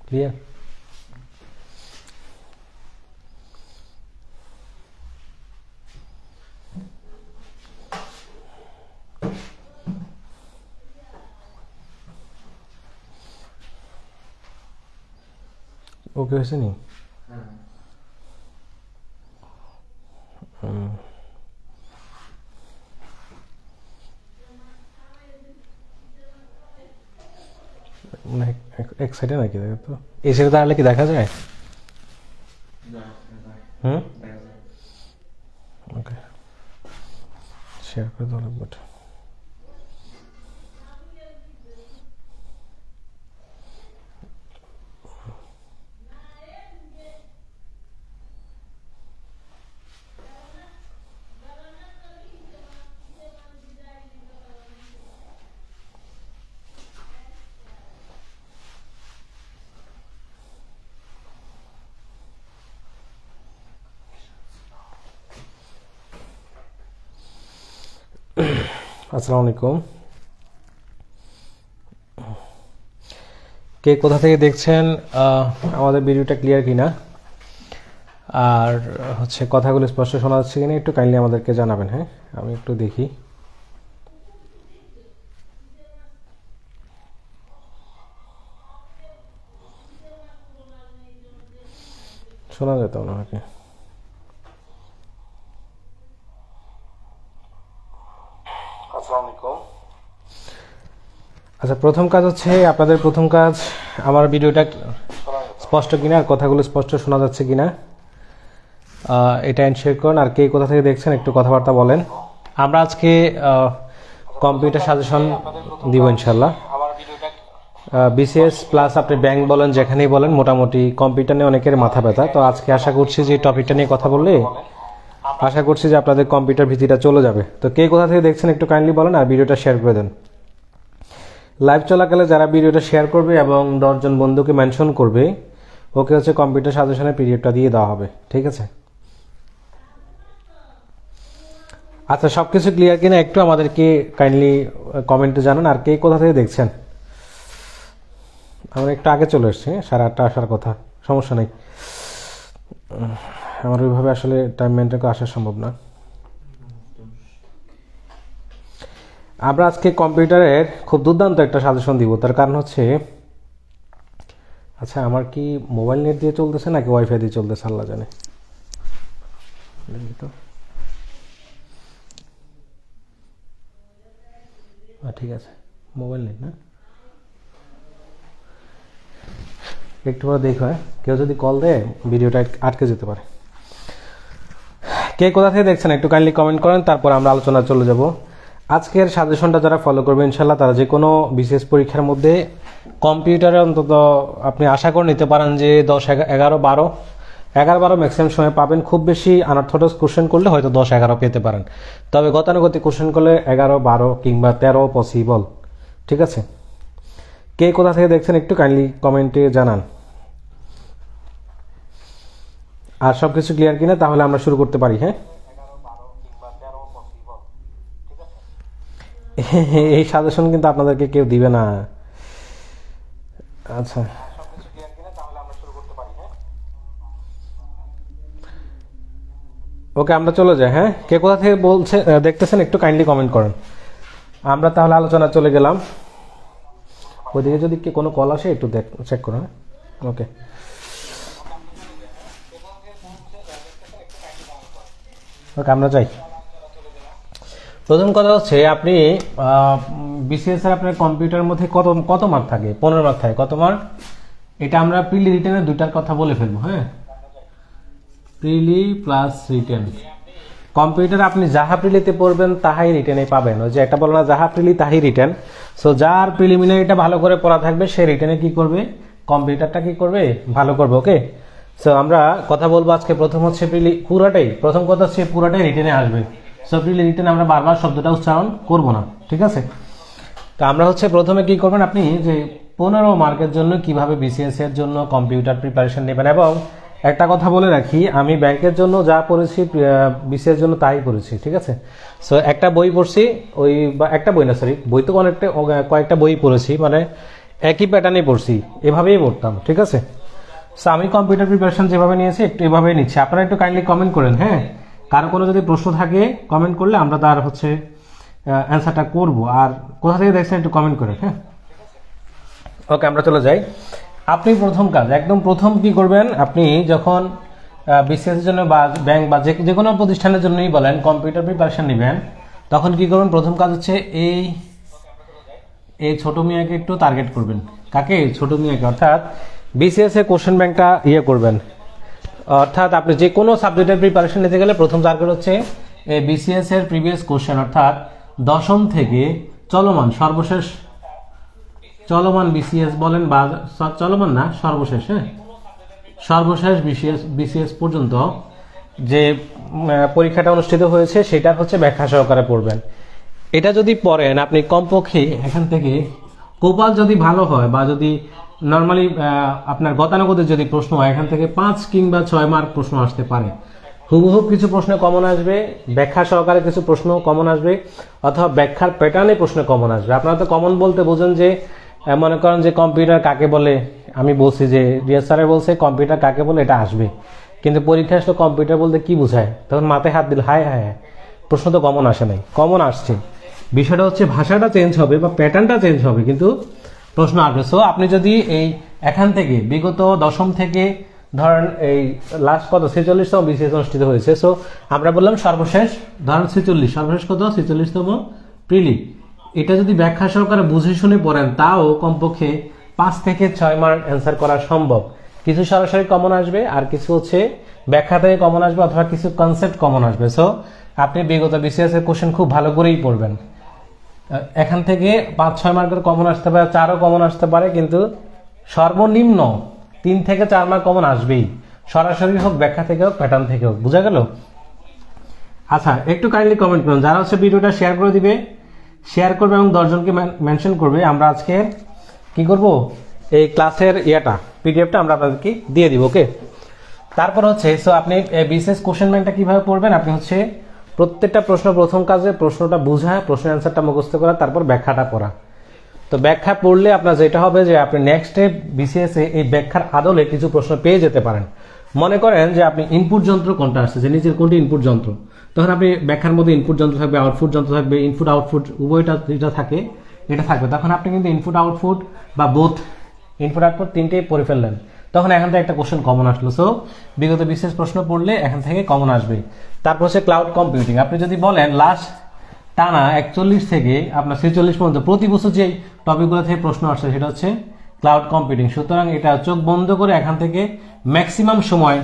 Clear? ওকে হয়েছে নি? এক সাইডে নাকি দেখো তো, এই সাইডে দাঁড়ালে কি দেখা যায়? ওকে, শেয়ার করে দাও লাগবে। আসসালামু আলাইকুম। কে কোথা থেকে দেখছেন, আমাদের ভিডিওটা ক্লিয়ার কিনা আর হচ্ছে কথাগুলো স্পষ্ট শোনা যাচ্ছে কিনা একটু কাইন্ডলি আমাদেরকে জানাবেন। হ্যাঁ, আমি একটু দেখি। শোনা যেত না আমাকে। আচ্ছা, প্রথম কাজ হচ্ছে আপনাদের প্রথম কাজ আমার ভিডিওটা স্পষ্ট কিনা আর কথাগুলো স্পষ্ট শোনা যাচ্ছে কিনা এটা এনশিওর করুন। আর কে কোথা থেকে দেখছেন একটু কথাবার্তা বলেন। আমরা আজকে কম্পিউটার সাজেশন দিব ইনশাল্লাহ। বিসিএস প্লাস আপনি ব্যাংক বলেন, যেখানেই বলেন, মোটামুটি কম্পিউটার নিয়ে অনেকের মাথা ব্যথা। তো আজকে আশা করছি যে টপিকটা নিয়ে কথা বললে আশা করছি যে আপনাদের কম্পিউটার ভীতিটা চলে যাবে। তো কে কোথা থেকে দেখছেন একটু কাইন্ডলি বলেন আর ভিডিওটা শেয়ার করে দেন। লাইভ চলাকালে যারা ভিডিওটা শেয়ার করবে এবং 10 জন বন্ধুকে মেনশন করবে, ওকে হচ্ছে কম্পিউটার সাজেশনের পিডিএফটা দিয়ে দেওয়া হবে। ঠিক আছে? আচ্ছা, সব কিছু ক্লিয়ার কিনা একটু আমাদেরকে কাইন্ডলি কমেন্টে জানান। আর কে কোথা থেকে দেখছেন? আমরা একটু আগে চলে এসেছি, 8:30 আসার কথা, সমস্যা নেই। আমার ওইভাবে আসলে টাইম মেনটেন করে আসা সম্ভব না। আমরা আজকে কম্পিউটারের খুব দুর্দান্ত একটা সাজেশন দিব। তার কারণ হচ্ছে, আচ্ছা আমার কি মোবাইল নেট দিয়ে চলতেছে নাকি ওয়াইফাই দিয়ে চলতেছে আল্লাহ জানে। ঠিক আছে, মোবাইল নেট না, একটু পরে দেখো। কেউ যদি কল দেয় ভিডিওটা আটকে যেতে পারে। কে কোথা থেকে দেখছেন একটু কাইন্ডলি কমেন্ট করেন, তারপর আমরা আলোচনা চলে যাব। আজকের সাজেশনটা যারা ফলো করবে ইনশাল্লাহ তারা যে কোনো বিসিএস পরীক্ষার মধ্যে কম্পিউটারে অন্তত আপনি আশা করে নিতে পারেন যে 10, 11, 12 ম্যাক্সিমাম সময় পাবেন। খুব বেশি আনঅর্থোডক্স কোশ্চেন করলে হয়তো 10, 11 পেতে পারেন। তবে গতানুগতিক কোশ্চেন করলে 11, 12 কিংবা 13 পসিবল। ঠিক আছে? কে কোথা থেকে দেখছেন একটু কাইন্ডলি কমেন্টে জানান। আর সব কিছু ক্লিয়ার কিনা, তাহলে আমরা শুরু করতে পারি। হ্যাঁ, এই সাজেশন কিন্তু আপনাদেরকে কেউ দিবে না। আচ্ছা, ওকে, আমরা চলে যাই। হ্যাঁ, কে কোথা থেকে বলছে দেখতেছেন একটু কাইন্ডলি কমেন্ট করেন। আমরা তাহলে আলোচনা চলে গেলাম। ওইদিকে যদি কোনো কল আসে একটু চেক করুন। ওকে, ওকে, আমরা যাই। প্রথম কথা হচ্ছে, আপনি বিসিএস এর আপনার কম্পিউটারের মধ্যে কত মার্ক থাকে? 15 মার্ক থাকে। কত মার্ক? এটা আমরা প্রিলি রিটেনের দুইটার কথা বলে ফেলবো। হ্যাঁ, প্রিলি প্লাস রিটেন। কম্পিউটার আপনি যাহা প্রিলিতে পড়বেন তাহাই রিটেনে পাবেন। ওই যে একটা বলো না, যাহা প্রিলি তাহাই রিটেন। সো যার প্রিলিমিনারিটা ভালো করে পড়া থাকবে সে রিটেনে কি করবে, কম্পিউটারটা কি করবে, ভালো করবে। ওকে, সো আমরা কথা বলবো আজকে। প্রথম হচ্ছে প্রিলি পুরাটাই, প্রথম কথা হচ্ছে পুরাটাই রিটেনে আসবে। সো প্রিলি রিটেন আমরা বারবার শব্দটা উচ্চারণ করব না। ঠিক আছে? তো আমরা হচ্ছে প্রথমে কি করবেন, আপনি যে 15 মার্কের জন্য কিভাবে বিসিএস এর জন্য কম্পিউটার প্রিপারেশন নেবেন। এবং একটা কথা বলে রাখি, আমি ব্যাংকের জন্য যা পড়েছি বিসিএস জন্য তাই পড়েছি। ঠিক আছে? সো একটা বই পড়ছি, ওই বা একটা বই না, সরি, বই তো কয়েকটা বই পড়েছি। মানে একই প্যাটার্নে পড়ছি, এভাবেই পড়তাম, ঠিক আছে। সো আমি কম্পিউটার প্রিপারেশন যেভাবে নিয়েছি একটু এভাবেই নিচ্ছি। আপনারা একটু কাইন্ডলি কমেন্ট করেন, হ্যাঁ, কারো কোনো যদি প্রশ্ন থাকে কমেন্ট করলে আমরা তার হচ্ছে অ্যান্সারটা করব। আর কোথা থেকে দেখছেন একটু কমেন্ট করেন, হ্যাঁ। ওকে, আমরা চলে যাই। আপনি প্রথম কাজ, একদম প্রথম কি করবেন, আপনি যখন বিসিএস এর জন্য বা ব্যাংক বা যে কোনো প্রতিষ্ঠানের জন্যই বলেন কম্পিউটার প্রিপারেশন নেবেন, তখন কি করবেন, প্রথম কাজ হচ্ছে এই ছোট মিয়াকে একটু টার্গেট করবেন। কাকে? ছোট মিয়াকে। অর্থাৎ বিসিএস এর কোশ্চেন ব্যাংকটা করবেন। অর্থাৎ আপনি যে কোনো সাবজেক্টের প্রিপারেশন নিতে গেলে প্রথম টার্গেট হচ্ছে এই বিসিএস এর প্রিভিয়াস কোশ্চেন, অর্থাৎ দশম থেকে চলমান সর্বশেষ, চলমান বিসিএস বলেন বা চলমান না সর্বশেষ, হ্যাঁ, সর্বশেষ বিসিএস পর্যন্ত যে পরীক্ষাটা অনুষ্ঠিত হয়েছে সেটা হচ্ছে ব্যাখ্যা সহকারে পড়বেন। এটা যদি পড়েন আপনি কমপক্ষে এখান থেকে কপাল যদি ভালো হয় বা যদি নর্মালি আপনার গতানুগতিক যদি প্রশ্ন হয়, এখান থেকে 5 কিংবা 6 মার্ক প্রশ্ন আসতে পারে। হুবহু কিছু প্রশ্ন কমন আসবে, ব্যাখ্যা সহকারে কিছু প্রশ্ন কমন আসবে, অথবা ব্যাখ্যার প্যাটার্নে প্রশ্ন কমন আসবে। আপনারা তো কমন বলতে বোঝেন যে মনে করেন যে কম্পিউটার কাকে বলে, আমি বলছি যে রিয়াজ স্যারে বলছে কম্পিউটার কাকে বলে, এটা আসবে, কিন্তু পরীক্ষা আসলে কম্পিউটার বলতে কি বোঝায়, তখন মাথায় হাত দিল, হায় হায়, প্রশ্ন তো কমন আসে নাই, কমন আসছে। বিষয়টা হচ্ছে ভাষাটা চেঞ্জ হবে বা প্যাটার্নটা চেঞ্জ হবে, কিন্তু প্রশ্ন আসবে। সো আপনি যদি এই এখান থেকে বিগত দশম থেকে ধরেন এই লাস্ট কত 46তম বিসিএস অনুষ্ঠিত হয়েছে, সো আমরা বললাম সর্বশেষ ধরেন 46, সর্বশেষ কত 46তম প্রিলি, এটা যদি ব্যাখ্যা সহকারে বুঝে শুনে পড়েন তাও কমপক্ষে 5 থেকে 6 মার্ক অ্যান্সার করা সম্ভব। কিছু সরাসরি কমন আসবে আর কিছু হচ্ছে ব্যাখ্যা থেকে কমন আসবে, অথবা কিছু কনসেপ্ট কমন আসবে। সো আপনি বিগত বিসিএস এর কোশ্চেন খুব ভালো করেই পড়বেন। এখান থেকে 5-6 মার্কের কমন আসতে পারে, 4ও কমন আসতে পারে, কিন্তু সর্বনিম্ন 3 থেকে 4 মার্ক কমন আসবেই, সরাসরি হোক ব্যাখ্যা থেকে হোক প্যাটার্ন থেকে হোক। বুঝা গেল? আচ্ছা, একটু কাইন্ডলি কমেন্ট করুন যারা হচ্ছে ভিডিওটা শেয়ার করে দিবে, শেয়ার করবে এবং 10 জনকে মেনশন করবে। আমরা আজকে কি করব, এই ক্লাসের পিডিএফটা আমরা আপনাদেরকে দিয়ে দিব। ওকে, তারপর হচ্ছে সো আপনি বিসিএস কোশ্চেন ব্যাংকটা কিভাবে পড়বেন, আপনি হচ্ছে প্রত্যেকটা প্রশ্ন প্রথম কাজে প্রশ্নটা বোঝা, প্রশ্নের অ্যান্সারটা মুখস্থ করা, তারপর ব্যাখ্যাটা পড়া। তো ব্যাখ্যা পড়লে আপনার যেটা হবে যে আপনি নেক্সট বিসিএস এই ব্যাখ্যার আদলে কিছু প্রশ্ন পেয়ে যেতে পারেন। মনে করেন যে আপনি ইনপুট যন্ত্র কোনটা আসছে, যে নিচের কোনটি ইনপুট যন্ত্র, তখন আপনি ব্যাখ্যার মধ্যে ইনপুট যন্ত্র থাকবে, আউটপুট যন্ত্র থাকবে, ইনপুট আউটপুট উভয়টা যেটা থাকে এটা থাকবে, তখন আপনি কিন্তু ইনপুট আউটপুট বা বোথ ইনপুট আউটপুট তিনটেই পড়ে ফেললেন, তখন এখান থেকে একটা কোশ্চেন কমন আসলো। সো বিগত বিশেষ প্রশ্ন পড়লে এখান থেকে কমন আসবে। তারপর হচ্ছে ক্লাউড কম্পিউটিং। আপনি যদি বলেন লাস্ট টানা 41 থেকে আপনার 46 পর্যন্ত প্রতি বছর যে টপিকগুলো থেকে প্রশ্ন আসছে সেটা হচ্ছে ক্লাউড কম্পিউটিং, সুতরাং এটা চোখ বন্ধ করে এখান থেকে ম্যাক্সিমাম সময়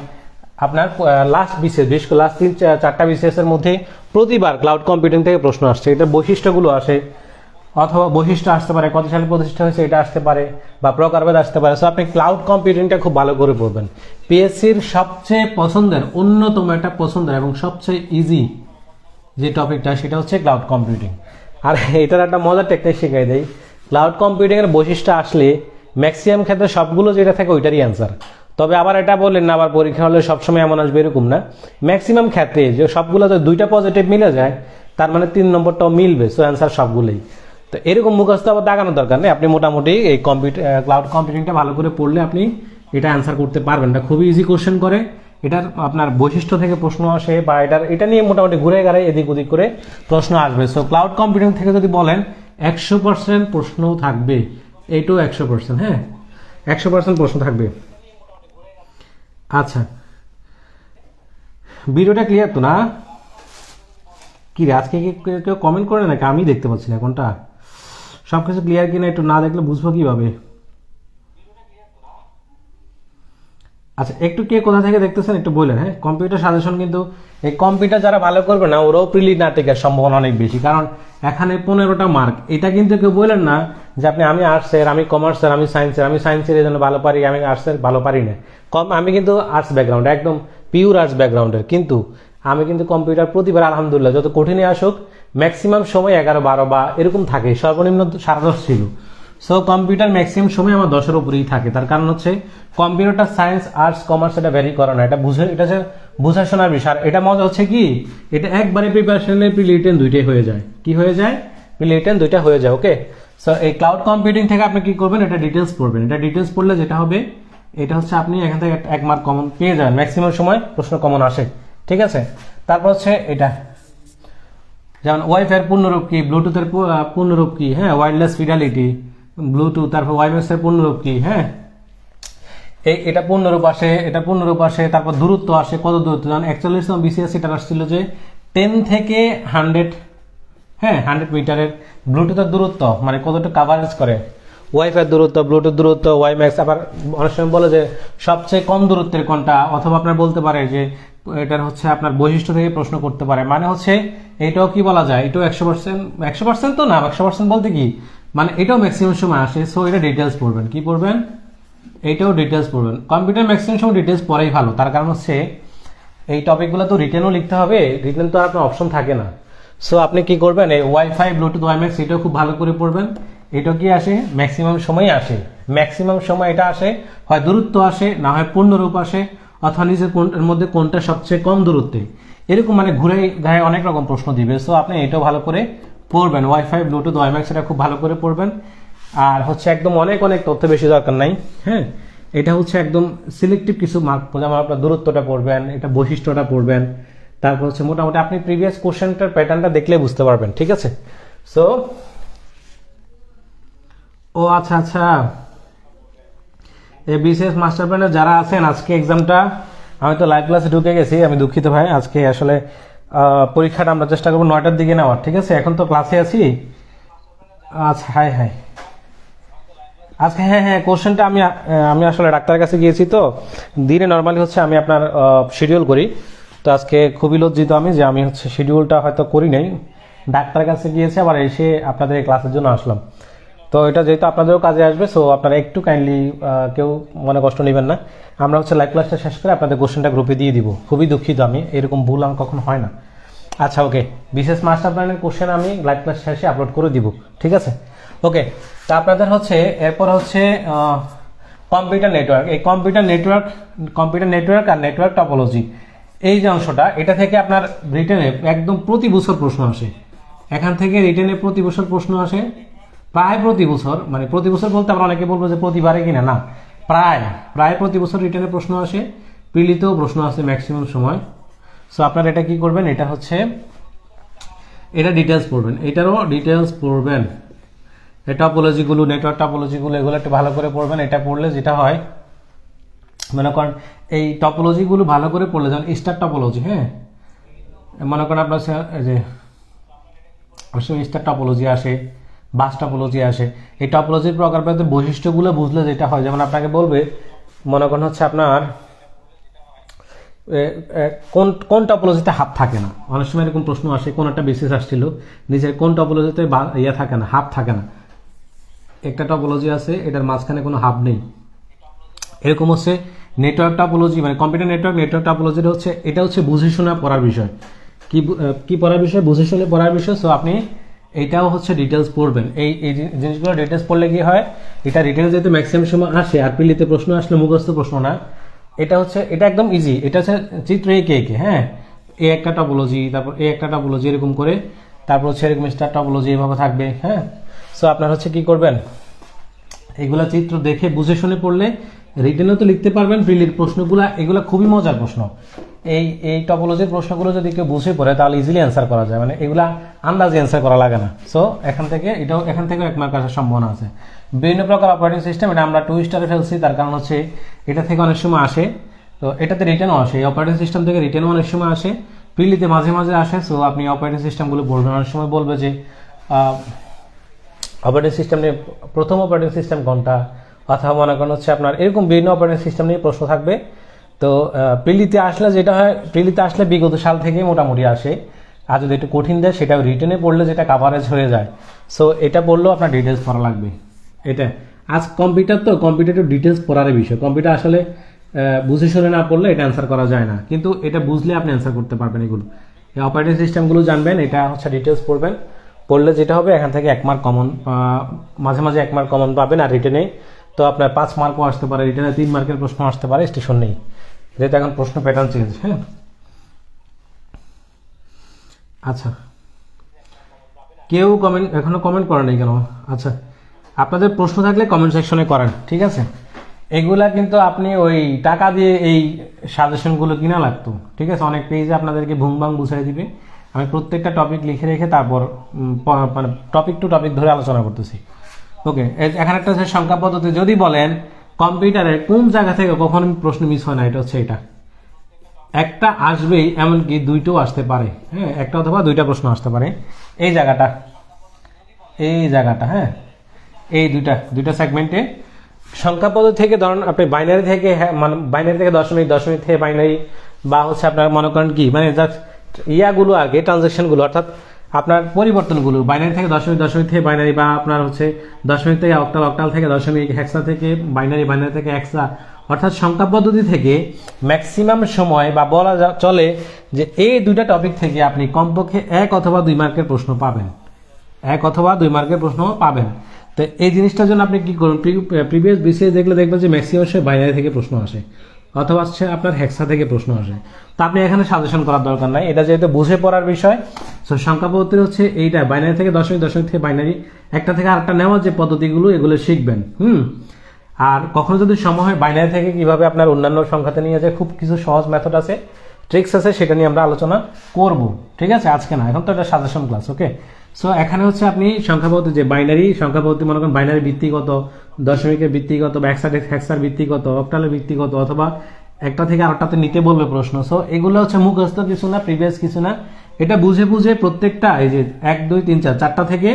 আপনার লাস্ট বিসিএস, বিশেষ করে লাস্ট 3-4টা বিসিএস এর মধ্যে প্রতিবার ক্লাউড কম্পিউটিং থেকে প্রশ্ন আসছে। এটা বৈশিষ্ট্যগুলো আসে, অথবা বৈশিষ্ট্য আসতে পারে, কত সালে প্রতিষ্ঠা হয়েছে এটা আসতে পারে, বা প্রকারভেদ আসতে পারে। সো আপনি ক্লাউড কম্পিউটিংটা খুব ভালো করে পড়বেন। পিএসসির সবচেয়ে পছন্দের, অন্যতম একটা পছন্দের এবং সবচেয়ে ইজি যে টপিকটা সেটা হচ্ছে ক্লাউড কম্পিউটিং। আর এটার একটা মজার টেকনিক শিখাই দেয়, ক্লাউড কম্পিউটিং এর বৈশিষ্ট্য আসলে ম্যাক্সিমাম ক্ষেত্রে সবগুলো যেটা থাকে ওইটারই অ্যান্সার। তবে আবার এটা বললেন না আবার পরীক্ষা হলে সবসময় এমন আসবে এরকম না, ম্যাক্সিমাম ক্ষেত্রে যে সবগুলো তো 2টা পজিটিভ মিলে যায়, তার মানে 3 নম্বরটাও মিলবে। সো অ্যান্সার সবগুলোই। তো এরকম মুখস্থ আবার দাগানোর দরকার নেই, আপনি মোটামুটি এই ক্লাউড কম্পিউটিংটা ভালো করে পড়লে আপনি এটা অ্যান্সার করতে পারবেন। এটা খুবই ইজি কোশ্চেন করে, এটার আপনার বৈশিষ্ট্য থেকে প্রশ্ন আসে, বা এটা নিয়ে মোটামুটি ঘুরে গাড়ে এদিক ওদিক করে প্রশ্ন আসবে। সো ক্লাউড কম্পিউটিং থেকে যদি বলেন 100% প্রশ্ন থাকবে, এইটাও 100%, হ্যাঁ 100% প্রশ্ন থাকবে। আচ্ছা, ভিডিওটা ক্লিয়ার তো না? কি রে, আজকে কি কেউ কমেন্ট করে নাকি আমি দেখতে পাচ্ছি না কোনটা? সব কিছু ক্লিয়ার কিনা একটু না দেখলে বুঝবো কিভাবে? আচ্ছা, একটু কে কোথা থেকে দেখতেছেন একটু বললেন, হ্যাঁ। কম্পিউটার সাজেশন কিন্তু এই কম্পিউটার যারা ভালো করবে না ওরাও প্রিলি না টেকার সম্ভাবনা অনেক বেশি, কারণ এখানে 15টা মার্ক। এটা কিন্তু কেউ বললেন না যে আপনি আমি আর্টসের, আমি কমার্সের, আমি সায়েন্সের এই জন্য ভালো পারি, আমি আর্টসের ভালো পারি না। আমি কিন্তু আর্টস ব্যাকগ্রাউন্ড, একদম পিওর আর্টস ব্যাকগ্রাউন্ডের, কিন্তু আমি কিন্তু কম্পিউটার প্রতিবার আলহামদুলিল্লাহ যত কঠিনই আসুক ম্যাক্সিমাম সময় 11-12 বা এরকম থাকে, সর্বনিম্ন 10.5 ছিল। সো কম্পিউটার ম্যাক্সিমাম সময় আমার 10-এর উপরেই থাকে। তার কারণ হচ্ছে কম্পিউটার সায়েন্স আর্টস কমার্স এটা ভ্যারি করে না, এটা হচ্ছে বুঝা শোনার বিষয়। এটা মজা হচ্ছে কি, এটা একবারে প্রিপারেশনে প্রিলিটেন 2টাই হয়ে যায়। কি হয়ে যায়? প্রিলিটেন 2টা হয়ে যায়। ওকে, সো এই ক্লাউড কম্পিউটিং থেকে আপনি কি করবেন, এটা ডিটেলস পড়বেন। এটা ডিটেলস পড়লে যেটা হবে, এটা হচ্ছে আপনি এখান থেকে এক মার্ক কমন পেয়ে যাবেন, ম্যাক্সিমাম সময় প্রশ্ন কমন আসে, ঠিক আছে। তারপর হচ্ছে এটা, যেমন ওয়াইফাই এর পূর্ণরূপ কি, ব্লুটুথের পূর্ণরূপ কি, হ্যাঁ, ওয়্যারলেস ফিডালিটি ব্লুটুথ, তারপর ওয়াইম্যাক্স এর পূর্ণরূপ কি, হ্যাঁ, এটা পূর্ণরূপ আসে, এটা পূর্ণরূপ আসে। তারপর দূরত্ব আসে, কত দূরত্ব, যেমন 41 বিসিএস এটা আসছিল যে 10 থেকে 100, হ্যাঁ, 100 মিটারের ব্লুটুথের দূরত্ব মানে কতটা কাভারেজ করে, ওয়াইফাই দূরত্ব, ব্লুটুথ দূরত্ব, ওয়াইম্যাক্স। আবার অনেক সময় বলে যে সবচেয়ে কম দূরত্বের কোনটা, অথবা আপনার বলতে পারে যে এটার হচ্ছে আপনার বৈশিষ্ট্য থেকে প্রশ্ন করতে পারে, মানে হচ্ছে এটাও কি বলা যায়, এটাও 100% তো না, 100% বলতে কি মানে এটাও ম্যাক্সিমাম সময় আসে। সো এটা ডিটেলস পড়বেন, কি পড়বেন, এইটাও ডিটেলস পড়বেন। কম্পিউটার ম্যাক্সিমাম সময় ডিটেলস পড়াই ভালো, তার কারণ হচ্ছে এই টপিকগুলো তো রিটেনও লিখতে হবে, রিটেন তো আর আপনার অপশন থাকে না। সো আপনি কি করবেন, এই ওয়াইফাই, ব্লুটুথ, ওয়াইম্যাক্স এটাও খুব ভালো করে পড়বেন। এটা কি আসে, ম্যাক্সিমাম সময় আসে, ম্যাক্সিমাম সময় এটা আসে, হয় দূরত্ব আসে, না হয় পূর্ণরূপ আসে, অথবা নিজের এর মধ্যে কোনটা সবচেয়ে কম দূরত্বে, এরকম মানে ঘুরে ঘাড়ে অনেক রকম প্রশ্ন দিবে। সো আপনি এটাও ভালো করে পড়বেন, ওয়াইফাই, ব্লুটুথ, ওয়াইম্যাক্স এটা খুব ভালো করে পড়বেন। আর হচ্ছে একদম অনেক অনেক তথ্য বেশি দরকার নাই, হ্যাঁ, এটা হচ্ছে একদম সিলেক্টিভ কিছু মার্ক, যেমন আপনার দূরত্বটা পড়বেন, এটা বৈশিষ্ট্যটা পড়বেন, তারপর হচ্ছে মোটামুটি আপনি প্রিভিয়াস কোশ্চেনটার প্যাটার্নটা দেখলে বুঝতে পারবেন, ঠিক আছে। সো ও আচ্ছা আচ্ছা, এই বিসিএস মাস্টার প্ল্যানে যারা আছেন, আজকে এক্সামটা, আমি তো লাইভ ক্লাসে ঢুকে গেছি, আমি দুঃখিত ভাই। আজকে আসলে পরীক্ষাটা আমরা চেষ্টা করবো 9টার দিকে নেওয়ার, ঠিক আছে। এখন তো ক্লাসে আছি। আচ্ছা, হ্যাঁ হ্যাঁ, আজকে হ্যাঁ হ্যাঁ, কোশ্চেনটা আমি আসলে ডাক্তারের কাছে গিয়েছি, তো দিনে নর্মালি হচ্ছে আমি আপনার শিডিউল করি। তো আজকে খুবই লজ্জিত আমি যে আমি হচ্ছে শিডিউলটা হয়তো করি নাই, ডাক্তারের কাছে গিয়েছি, আবার এসে আপনাদের এই ক্লাসের জন্য আসলাম। তো এটা যেহেতু আপনাদেরও কাজে আসবে, সো আপনারা একটু কাইন্ডলি কেউ মনে কষ্ট নেবেন না। আমরা হচ্ছে লাইভ ক্লাসটা শেষ করে আপনাদের কোশ্চেনটা গ্রুপে দিয়ে দিব। খুবই দুঃখিত আমি, এরকম ভুল আমার কখনো হয় না। আচ্ছা ওকে, বিশেষ মাস্টার প্ল্যানের কোশ্চেন আমি লাইভ ক্লাস শেষে আপলোড করে দিব, ঠিক আছে। ওকে, তা আপনাদের হচ্ছে এরপর হচ্ছে কম্পিউটার নেটওয়ার্ক। এই কম্পিউটার নেটওয়ার্ক আর নেটওয়ার্ক টপোলজি, এই যে অংশটা, এটা থেকে আপনার রিটেনে একদম প্রতি বছর প্রশ্ন আসে। এখান থেকে রিটেনে প্রতি বছর প্রশ্ন আসে, প্রায় প্রতি বছর, মানে প্রতি বছর বলতে আমরা অনেকে বলবো যে প্রতিবারে কিনা, না, প্রায় প্রায় প্রতি বছর রিটেনে প্রশ্ন আসে, প্রিলিতেও প্রশ্ন আসে ম্যাক্সিমাম সময়। সো আপনারা এটা কি করবেন, এটা হচ্ছে এটা ডিটেলস পড়বেন, এটারও ডিটেলস পড়বেন। এই টপোলজিগুলো, নেটওয়ার্ক টপোলজিগুলো, এগুলো একটু ভালো করে পড়বেন। এটা পড়লে যেটা হয়, মনে করেন এই টপোলজিগুলো ভালো করে পড়লে, যেমন স্টার টপোলজি, হ্যাঁ, মনে করেন আপনার যে স্টার টপোলজি আসে, বাস টপোলজি আসে। এই টপোলজির প্রকারভেদের বৈশিষ্ট্যগুলো বুঝলে যেটা হয়, যেমন আপনাকে বলবে, মনে করেন হচ্ছে আপনার কোন কোন টপোলজিতে হাফ থাকে না, অনেক সময় এরকম প্রশ্ন আসে। কোন একটা বিসিএস আসছিল, নিজের কোন টপোলজিতে ইয়ে থাকে না, হাফ থাকে না। একটা টপোলজি আছে, এটার মাঝখানে কোনো হাব নেই। এরকম হচ্ছে নেটওয়ার্ক টপোলজি, মানে কম্পিউটার নেটওয়ার্ক টপোলজিটা হচ্ছে, এটা হচ্ছে বুঝে শুনে পড়ার বিষয়। কি পড়ার বিষয়, বুঝে শুনে পড়ার বিষয়। সো আপনি এটাও হচ্ছে ডিটেলস পড়বেন। এই জিনিসগুলো ডিটেলস পড়লে কি হয়, এটা ডিটেলস যেহেতু ম্যাক্সিমাম সময় আসে, আর পিলিতে প্রশ্ন আসলে মুখস্থ প্রশ্ন না, এটা একদম ইজি। এটা হচ্ছে চিত্র এঁকে এঁকে, হ্যাঁ, এ একটা টপোলজি, তারপর এ একটা টপোলজি, এরকম করে, তারপর হচ্ছে এরকম স্টার টপোলজি, এভাবে থাকবে, হ্যাঁ। সো আপনার হচ্ছে কি করবেন, এগুলা চিত্র দেখে বুঝে শুনে পড়লে রিটেনও তো লিখতে পারবেন। প্রিলির প্রশ্নগুলো এগুলো খুবই মজার প্রশ্ন। এই টপোলজির প্রশ্নগুলো যদি কেউ বুঝে পড়ে, তাহলে ইজিলি অ্যান্সার করা যায়, মানে এগুলা আন্দাজে অ্যান্সার করা লাগে না। সো এখান থেকে এক মার্ক আসার সম্ভাবনা আছে। বিভিন্ন প্রকার অপারেটিং সিস্টেম, এটা আমরা 2 স্টারে ফেলছি, তার কারণ হচ্ছে এটা থেকে অনেক সময় আসে, তো এটাতে রিটেনও আসে। এই অপারেটিং সিস্টেম থেকে রিটেনও অনেক সময় আসে, প্রিলিতে মাঝে মাঝে আসে। সো আপনি অপারেটিং সিস্টেমগুলো বলবেন, অনেক সময় বলবে যে অপারেটিং সিস্টেম নিয়ে প্রথম অপারেটিং সিস্টেম কোনটা, অথবা মনে করেন হচ্ছে আপনার এরকম বিভিন্ন অপারেটিং সিস্টেম নিয়ে প্রশ্ন থাকবে। তো প্রিলিতে আসলে যেটা হয়, প্রিলিতে আসলে বিগত সাল থেকেই মোটামুটি আসে, আর যদি একটু কঠিন দেয় সেটা রিটেনে পড়লে যেটা কাভারেজ হয়ে যায়। সো এটা পড়লেও আপনার ডিটেলস পড়া লাগবে। এটা আজ কম্পিউটার, তো কম্পিউটার একটু ডিটেলস পড়ার বিষয়। কম্পিউটার আসলে বুঝে শুনে না পড়লে এটা অ্যান্সার করা যায় না, কিন্তু এটা বুঝলে আপনি অ্যান্সার করতে পারবেন। এগুলো এই অপারেটিং সিস্টেমগুলো জানবেন, এটা হচ্ছে ডিটেলস পড়বেন। পড়লে যেটা হবে, এখান থেকে 1 মার্ক কমন, মাঝে মাঝে 1 মার্ক কমন পাবেন। আর রিটেনে তো আপনার 5 মার্কও আসতে পারে, রিটেনে 3 মার্কের প্রশ্ন আসতে পারে, স্টেশন নেই, যেহেতু এখন প্রশ্ন প্যাটার্ন চেঞ্জ। হ্যাঁ, আচ্ছা, কেউ এখনো কমেন্ট করে নাই কেন? আচ্ছা, আপনাদের প্রশ্ন থাকলে কমেন্ট সেকশনে করেন, ঠিক আছে? এগুলা কিন্তু আপনি ওই টাকা দিয়ে এই সাজেশনগুলো কিনা লাগতো, ঠিক আছে? অনেক পেজে আপনাদেরকে ভুংবাং বুঝাই দিবে। আমি প্রত্যেকটা টপিক লিখে রেখে তারপর মানে টপিক টু টপিক ধরে আলোচনা করতেছি। ওকে, এখানে একটা হচ্ছে সংখ্যা পদ্ধতি। যদি বলেন কম্পিউটারে কোন জায়গা থেকে কখন প্রশ্ন মিস হয় না, এটা হচ্ছে এটা একটা আসবেই, এমনকি দুইটাও আসতে পারে। হ্যাঁ, একটা অথবা দুইটা প্রশ্ন আসতে পারে। এই জায়গাটা, হ্যাঁ, এই দুইটা সেগমেন্টে সংখ্যা পদ্ধতি থেকে ধরুন আপনি বাইনারি থেকে, মানে বাইনারি থেকে দশমিক, দশমিক থেকে বাইনারি, বা হচ্ছে আপনার মনে করেন কি মানে জাস্ট ইয়াগুলো আর কি, ট্রানজেকশনগুলো, অর্থাৎ আপনার পরিবর্তনগুলো বাইনারি থেকে দশমিক, দশমিক থেকে বাইনারি, বা আপনার হচ্ছে দশমিক থেকে অক্টাল, অক্টাল থেকে দশমিক, হেক্সা থেকে বাইনারি, বাইনারি থেকে হেক্সা, অর্থাৎ সংখ্যা পদ্ধতি থেকে ম্যাক্সিমাম সময় বা বলা চলে যে এই দুইটা টপিক থেকে আপনি কমপক্ষে 1 অথবা 2 মার্কের প্রশ্ন পাবেন, 1 অথবা 2 মার্কের প্রশ্ন পাবেন। তো এই জিনিসটার জন্য আপনি কি করুন, প্রিভিয়াস বিসিএস দেখলে দেখবেন যে ম্যাক্সিমাম সময় বাইনারি থেকে প্রশ্ন আসে, অথবা হচ্ছে আপনার হেক্সা থেকে প্রশ্ন আসে। তো আপনি এখানে সাজেশন করার দরকার নাই, এটা যেহেতু বুঝে পড়ার বিষয়। সো সংখ্যা পদ্ধতি হচ্ছে এইটা, বাইনারি থেকে দশমিক, দশমিক থেকে বাইনারি, একটা থেকে আরেকটা নেওয়ার যে পদ্ধতিগুলো, এগুলো শিখবেন। আর কখনো যদি সময় হয় বাইনারি থেকে কিভাবে আপনার অন্যান্য সংখ্যাতে নিয়ে যায়, খুব কিছু সহজ মেথড আছে, ট্রিক্স আছে, সেটা নিয়ে আমরা আলোচনা করব, ঠিক আছে? আজকে না, এখন তো এটা সাজেশন ক্লাস। ওকে, সো এখানে হচ্ছে আপনি সংখ্যা পদ্ধতি, যে বাইনারি সংখ্যা পদ্ধতি, মনে করেন বাইনারি ভিত্তিগত, দশমিকের ভিত্তিগত, বা হেক্সার ভিত্তিগত, অক্টালের ভিত্তিগত, অথবা একটা থেকে আরেকটাতে নিতে বলবে প্রশ্ন। সো এগুলো হচ্ছে মুখস্থ কিছু না, প্রিভিয়াস কিছু না, এটা বুঝে বুঝে প্রত্যেকটা এই যে 1 2 3 4 চারটা থেকে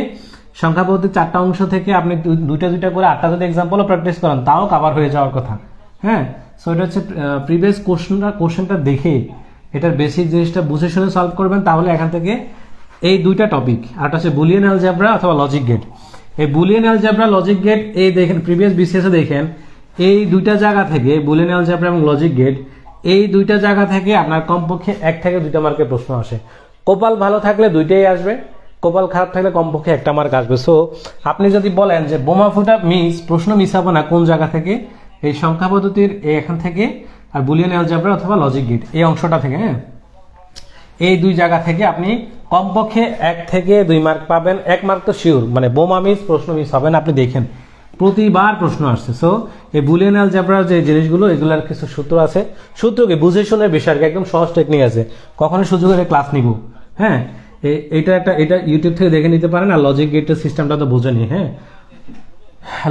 সংখ্যা পদ্ধতির 4টা অংশ থেকে আপনি দুইটা করে 8টা যদি এক্সাম্পলও প্র্যাকটিস করেন, তাও কভার হয়ে যাওয়ার কথা। হ্যাঁ, সো এটা হচ্ছে প্রিভিয়াস কোশ্চেনটা দেখে এটার বেসিক জিনিসটা বুঝে শুনে সলভ করবেন, তাহলে এখান থেকে এই দুইটা টপিক, আর হচ্ছে বুলিয়ান অ্যালজেব্রা অথবা লজিক গেট। এই বুলিয়ান অ্যালজেব্রা, লজিক গেট, এই দেখেন প্রিভিয়াস বিসিএসে দেখেন এই দুইটা জায়গা থেকে, বুলিয়ান অ্যালজেব্রা এবং লজিক গেট, এই দুইটা জায়গা থেকে আপনার কমপক্ষে 1 থেকে 2টা মার্কের প্রশ্ন আসে। কপাল ভালো থাকলে দুইটাই আসবে, কপাল খারাপ থাকলে কমপক্ষে 1টা মার্ক আসবে। সো আপনি যদি বলেন যে বোমা ফুটা প্রশ্ন মিস হবে না, কোন জায়গা থেকে? এই সংখ্যা পদ্ধতির এখান থেকে, আর বুলিয়ান অ্যালজেব্রা অথবা লজিক গেট এই অংশটা থেকে। হ্যাঁ, এই দুই জায়গা থেকে আপনি কমপক্ষে 1 থেকে 2 মার্ক পাবেন। 1 মার্ক তো শিওর, মানে বোমা প্রশ্ন মিস হবে না। আপনি দেখেন প্রতিবার প্রশ্ন আসছে। সো এই বুলিয়ান অ্যালজেব্রার যে জিনিসগুলো, এগুলোর কিছু সূত্র আছে, সূত্রকে বুঝে শুনে বিষয়, একদম সহজ টেকনিক আছে, কখনো সুযোগ হলে ক্লাস নিব। হ্যাঁ, এটা ইউটিউব থেকে দেখে নিতে পারেন। আর লজিক গেটের সিস্টেমটা তো বুঝে নি। হ্যাঁ,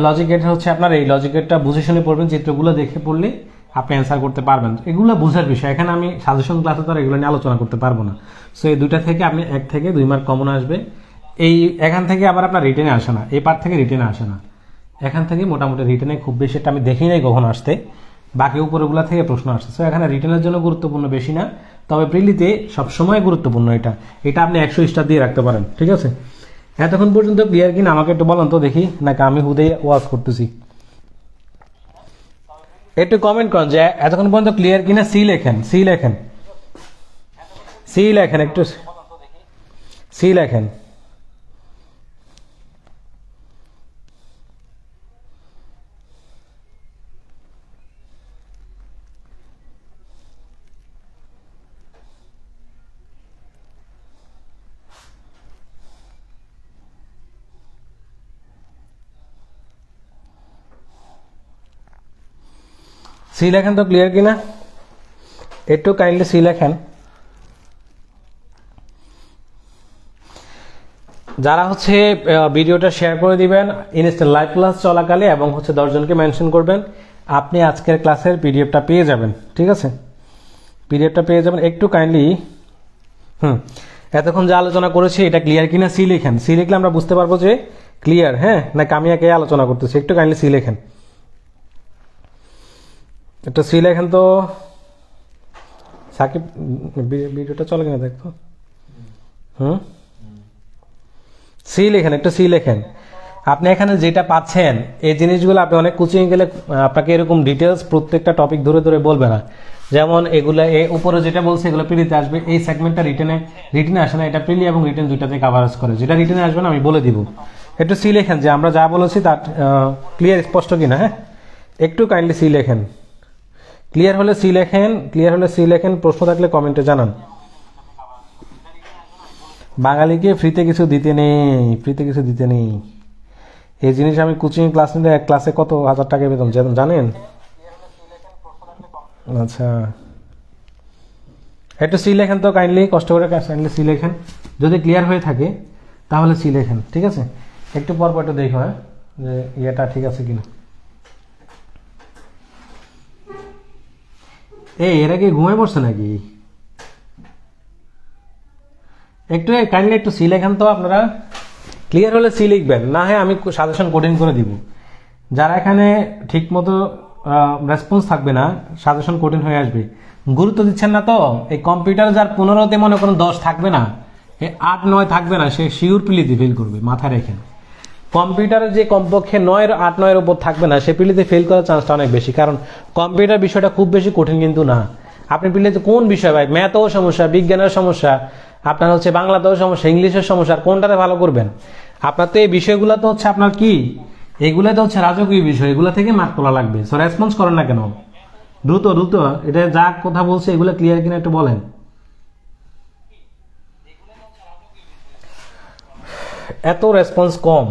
লজিক গেট হচ্ছে আপনার এই লজিক গেটটা বুঝে শুনে পড়বেন, চিত্রগুলো দেখে পড়লে আপনি অ্যান্সার করতে পারবেন। এগুলো বোঝার বিষয়, এখানে আমি সাজেশন ক্লাসে তো আর এগুলো নিয়ে আলোচনা করতে পারবো না। সো এই দুইটা থেকে আপনি 1 থেকে 2 মার্ক কমন আসবে। এখান থেকে আবার আপনার রিটেনে আসে না, এই পার্ট থেকে রিটেনে আসে না, এখান থেকে মোটামুটি রিটেনে খুব বেশি একটা আমি দেখি নাই কখনো আসতে, বাকি উপরেগুলো থেকে প্রশ্ন আসছে। সো এখানে রিটেনের জন্য গুরুত্বপূর্ণ বেশি না, তবে প্রিলিতে সবসময় গুরুত্বপূর্ণ। এটা আপনি 100 স্টার দিয়ে রাখতে পারেন, ঠিক আছে? এতক্ষণ পর্যন্ত ক্লিয়ার কিনা আমাকে একটু বলেন তো দেখি, নাকি আমি হুদেই ওয়াজ করতেছি? একটু কমেন্ট করেন যে এতক্ষণ পর্যন্ত ক্লিয়ার কিনা। সি লেখেন, একটু সি লেখেন। সি লেখেন তো ক্লিয়ার কিনা, একটু কাইন্ডলি সি লেখেন। যারা হচ্ছে ভিডিওটা শেয়ার করে দিবেন ইনস্ট্যান্ট লাইভ ক্লাস চলাকালে, এবং হচ্ছে 10 জনকে মেনশন করবেন, আপনি আজকের ক্লাসের পিডিএফটা পেয়ে যাবেন, ঠিক আছে? পিডিএফটা পেয়ে যাবেন, একটু কাইন্ডলি এতক্ষণ যা আলোচনা করেছি এটা ক্লিয়ার কিনা সি লেখেন। সি লিখলে আমরা বুঝতে পারবো যে ক্লিয়ার। হ্যাঁ, না কামিয়াকে আলোচনা করতেছি, একটু কাইন্ডলি সি লেখেন, একটু সি লেখেন তো। সাকিব ভিডিওটা চলে কিনা দেখো। সি লেখেন, একটু সি লেখেন। আপনি এখানে যেটা পাচ্ছেন এই জিনিসগুলো আপনি অনেক কোচিং গেলে আপনাকে এরকম ডিটেলস প্রত্যেকটা টপিক ধরে ধরে বলবে না। যেমন এগুলো উপরে যেটা বলছে এগুলো প্রিলিতে আসবে, এই সেগমেন্টটা রিটেনে আসে না, এটা প্রিলি এবং রিটেন দুইটাতে কাভারেজ করে। যেটা রিটেনে আসবে না আমি বলে দিব। একটু সি লেখেন যে আমরা যা বলেছি তা ক্লিয়ার, স্পষ্ট কিনা। হ্যাঁ, একটু কাইন্ডলি সি লেখেন। ক্লিয়ার হলে সি লেখেন, প্রশ্ন থাকলে কমেন্টে জানান। বাঙালিকে ফ্রিতে কিছু দিতে নেই। এই জিনিস আমি কোচিং ক্লাস নিলে এক ক্লাসে কত হাজার টাকা বেতন জানেন? আচ্ছা, একটু সি লেখেন তো কাইন্ডলি, কষ্ট করে কাইন্ডলি সি লেখেন, যদি ক্লিয়ার হয়ে থাকে তাহলে সি লেখেন, ঠিক আছে? একটু পর একটু দেখো, হ্যাঁ, যে ইয়েটা ঠিক আছে কিনা। এরা কি ঘুমায় পড়ছে নাকি? একটু কাইন্ডলি একটু সি লেখেন তো আপনারা, ক্লিয়ার হলে সি লিখবেন, না হয় আমি সাজেশন কঠিন করে দিব। যারা এখানে ঠিক মতো রেসপন্স থাকবে না, সাজেশন কঠিন হয়ে আসবে। গুরুত্ব দিচ্ছেন না তো, এই কম্পিউটার যার 15তে মনে করুন 10 থাকবে না, এই 8-9 থাকবে না, সে শিওর পিলিতে ফেল করবে, মাথায় রেখেন। কম্পিউটারে যে কমপক্ষে 9-8-9 উপর থাকবে না, সে পিলিতে ফেল করার চান্সটা অনেক বেশি, কারণ কম্পিউটার বিষয়টা খুব বেশি কঠিন কিন্তু না। আপনি পিলিতে কোন বিষয় ভাই, ম্যাথও সমস্যা, বিজ্ঞানের সমস্যা, আপনার হচ্ছে বাংলাতেও সমস্যা, ইংলিশের সমস্যা, আর কোনটাতে ভালো করবেন? আপনার তো এই বিষয়গুলো তো হচ্ছে আপনার কি, এগুলো তো হচ্ছে রাজকীয় বিষয়, এগুলো থেকে মার্ক তোলা লাগবে। সো রেসপন্স করেন না কেন? দ্রুত দ্রুত, এটা যা কথা বলছে এগুলো ক্লিয়ার কিনা একটু বলেন। এত রেসপন্স কম।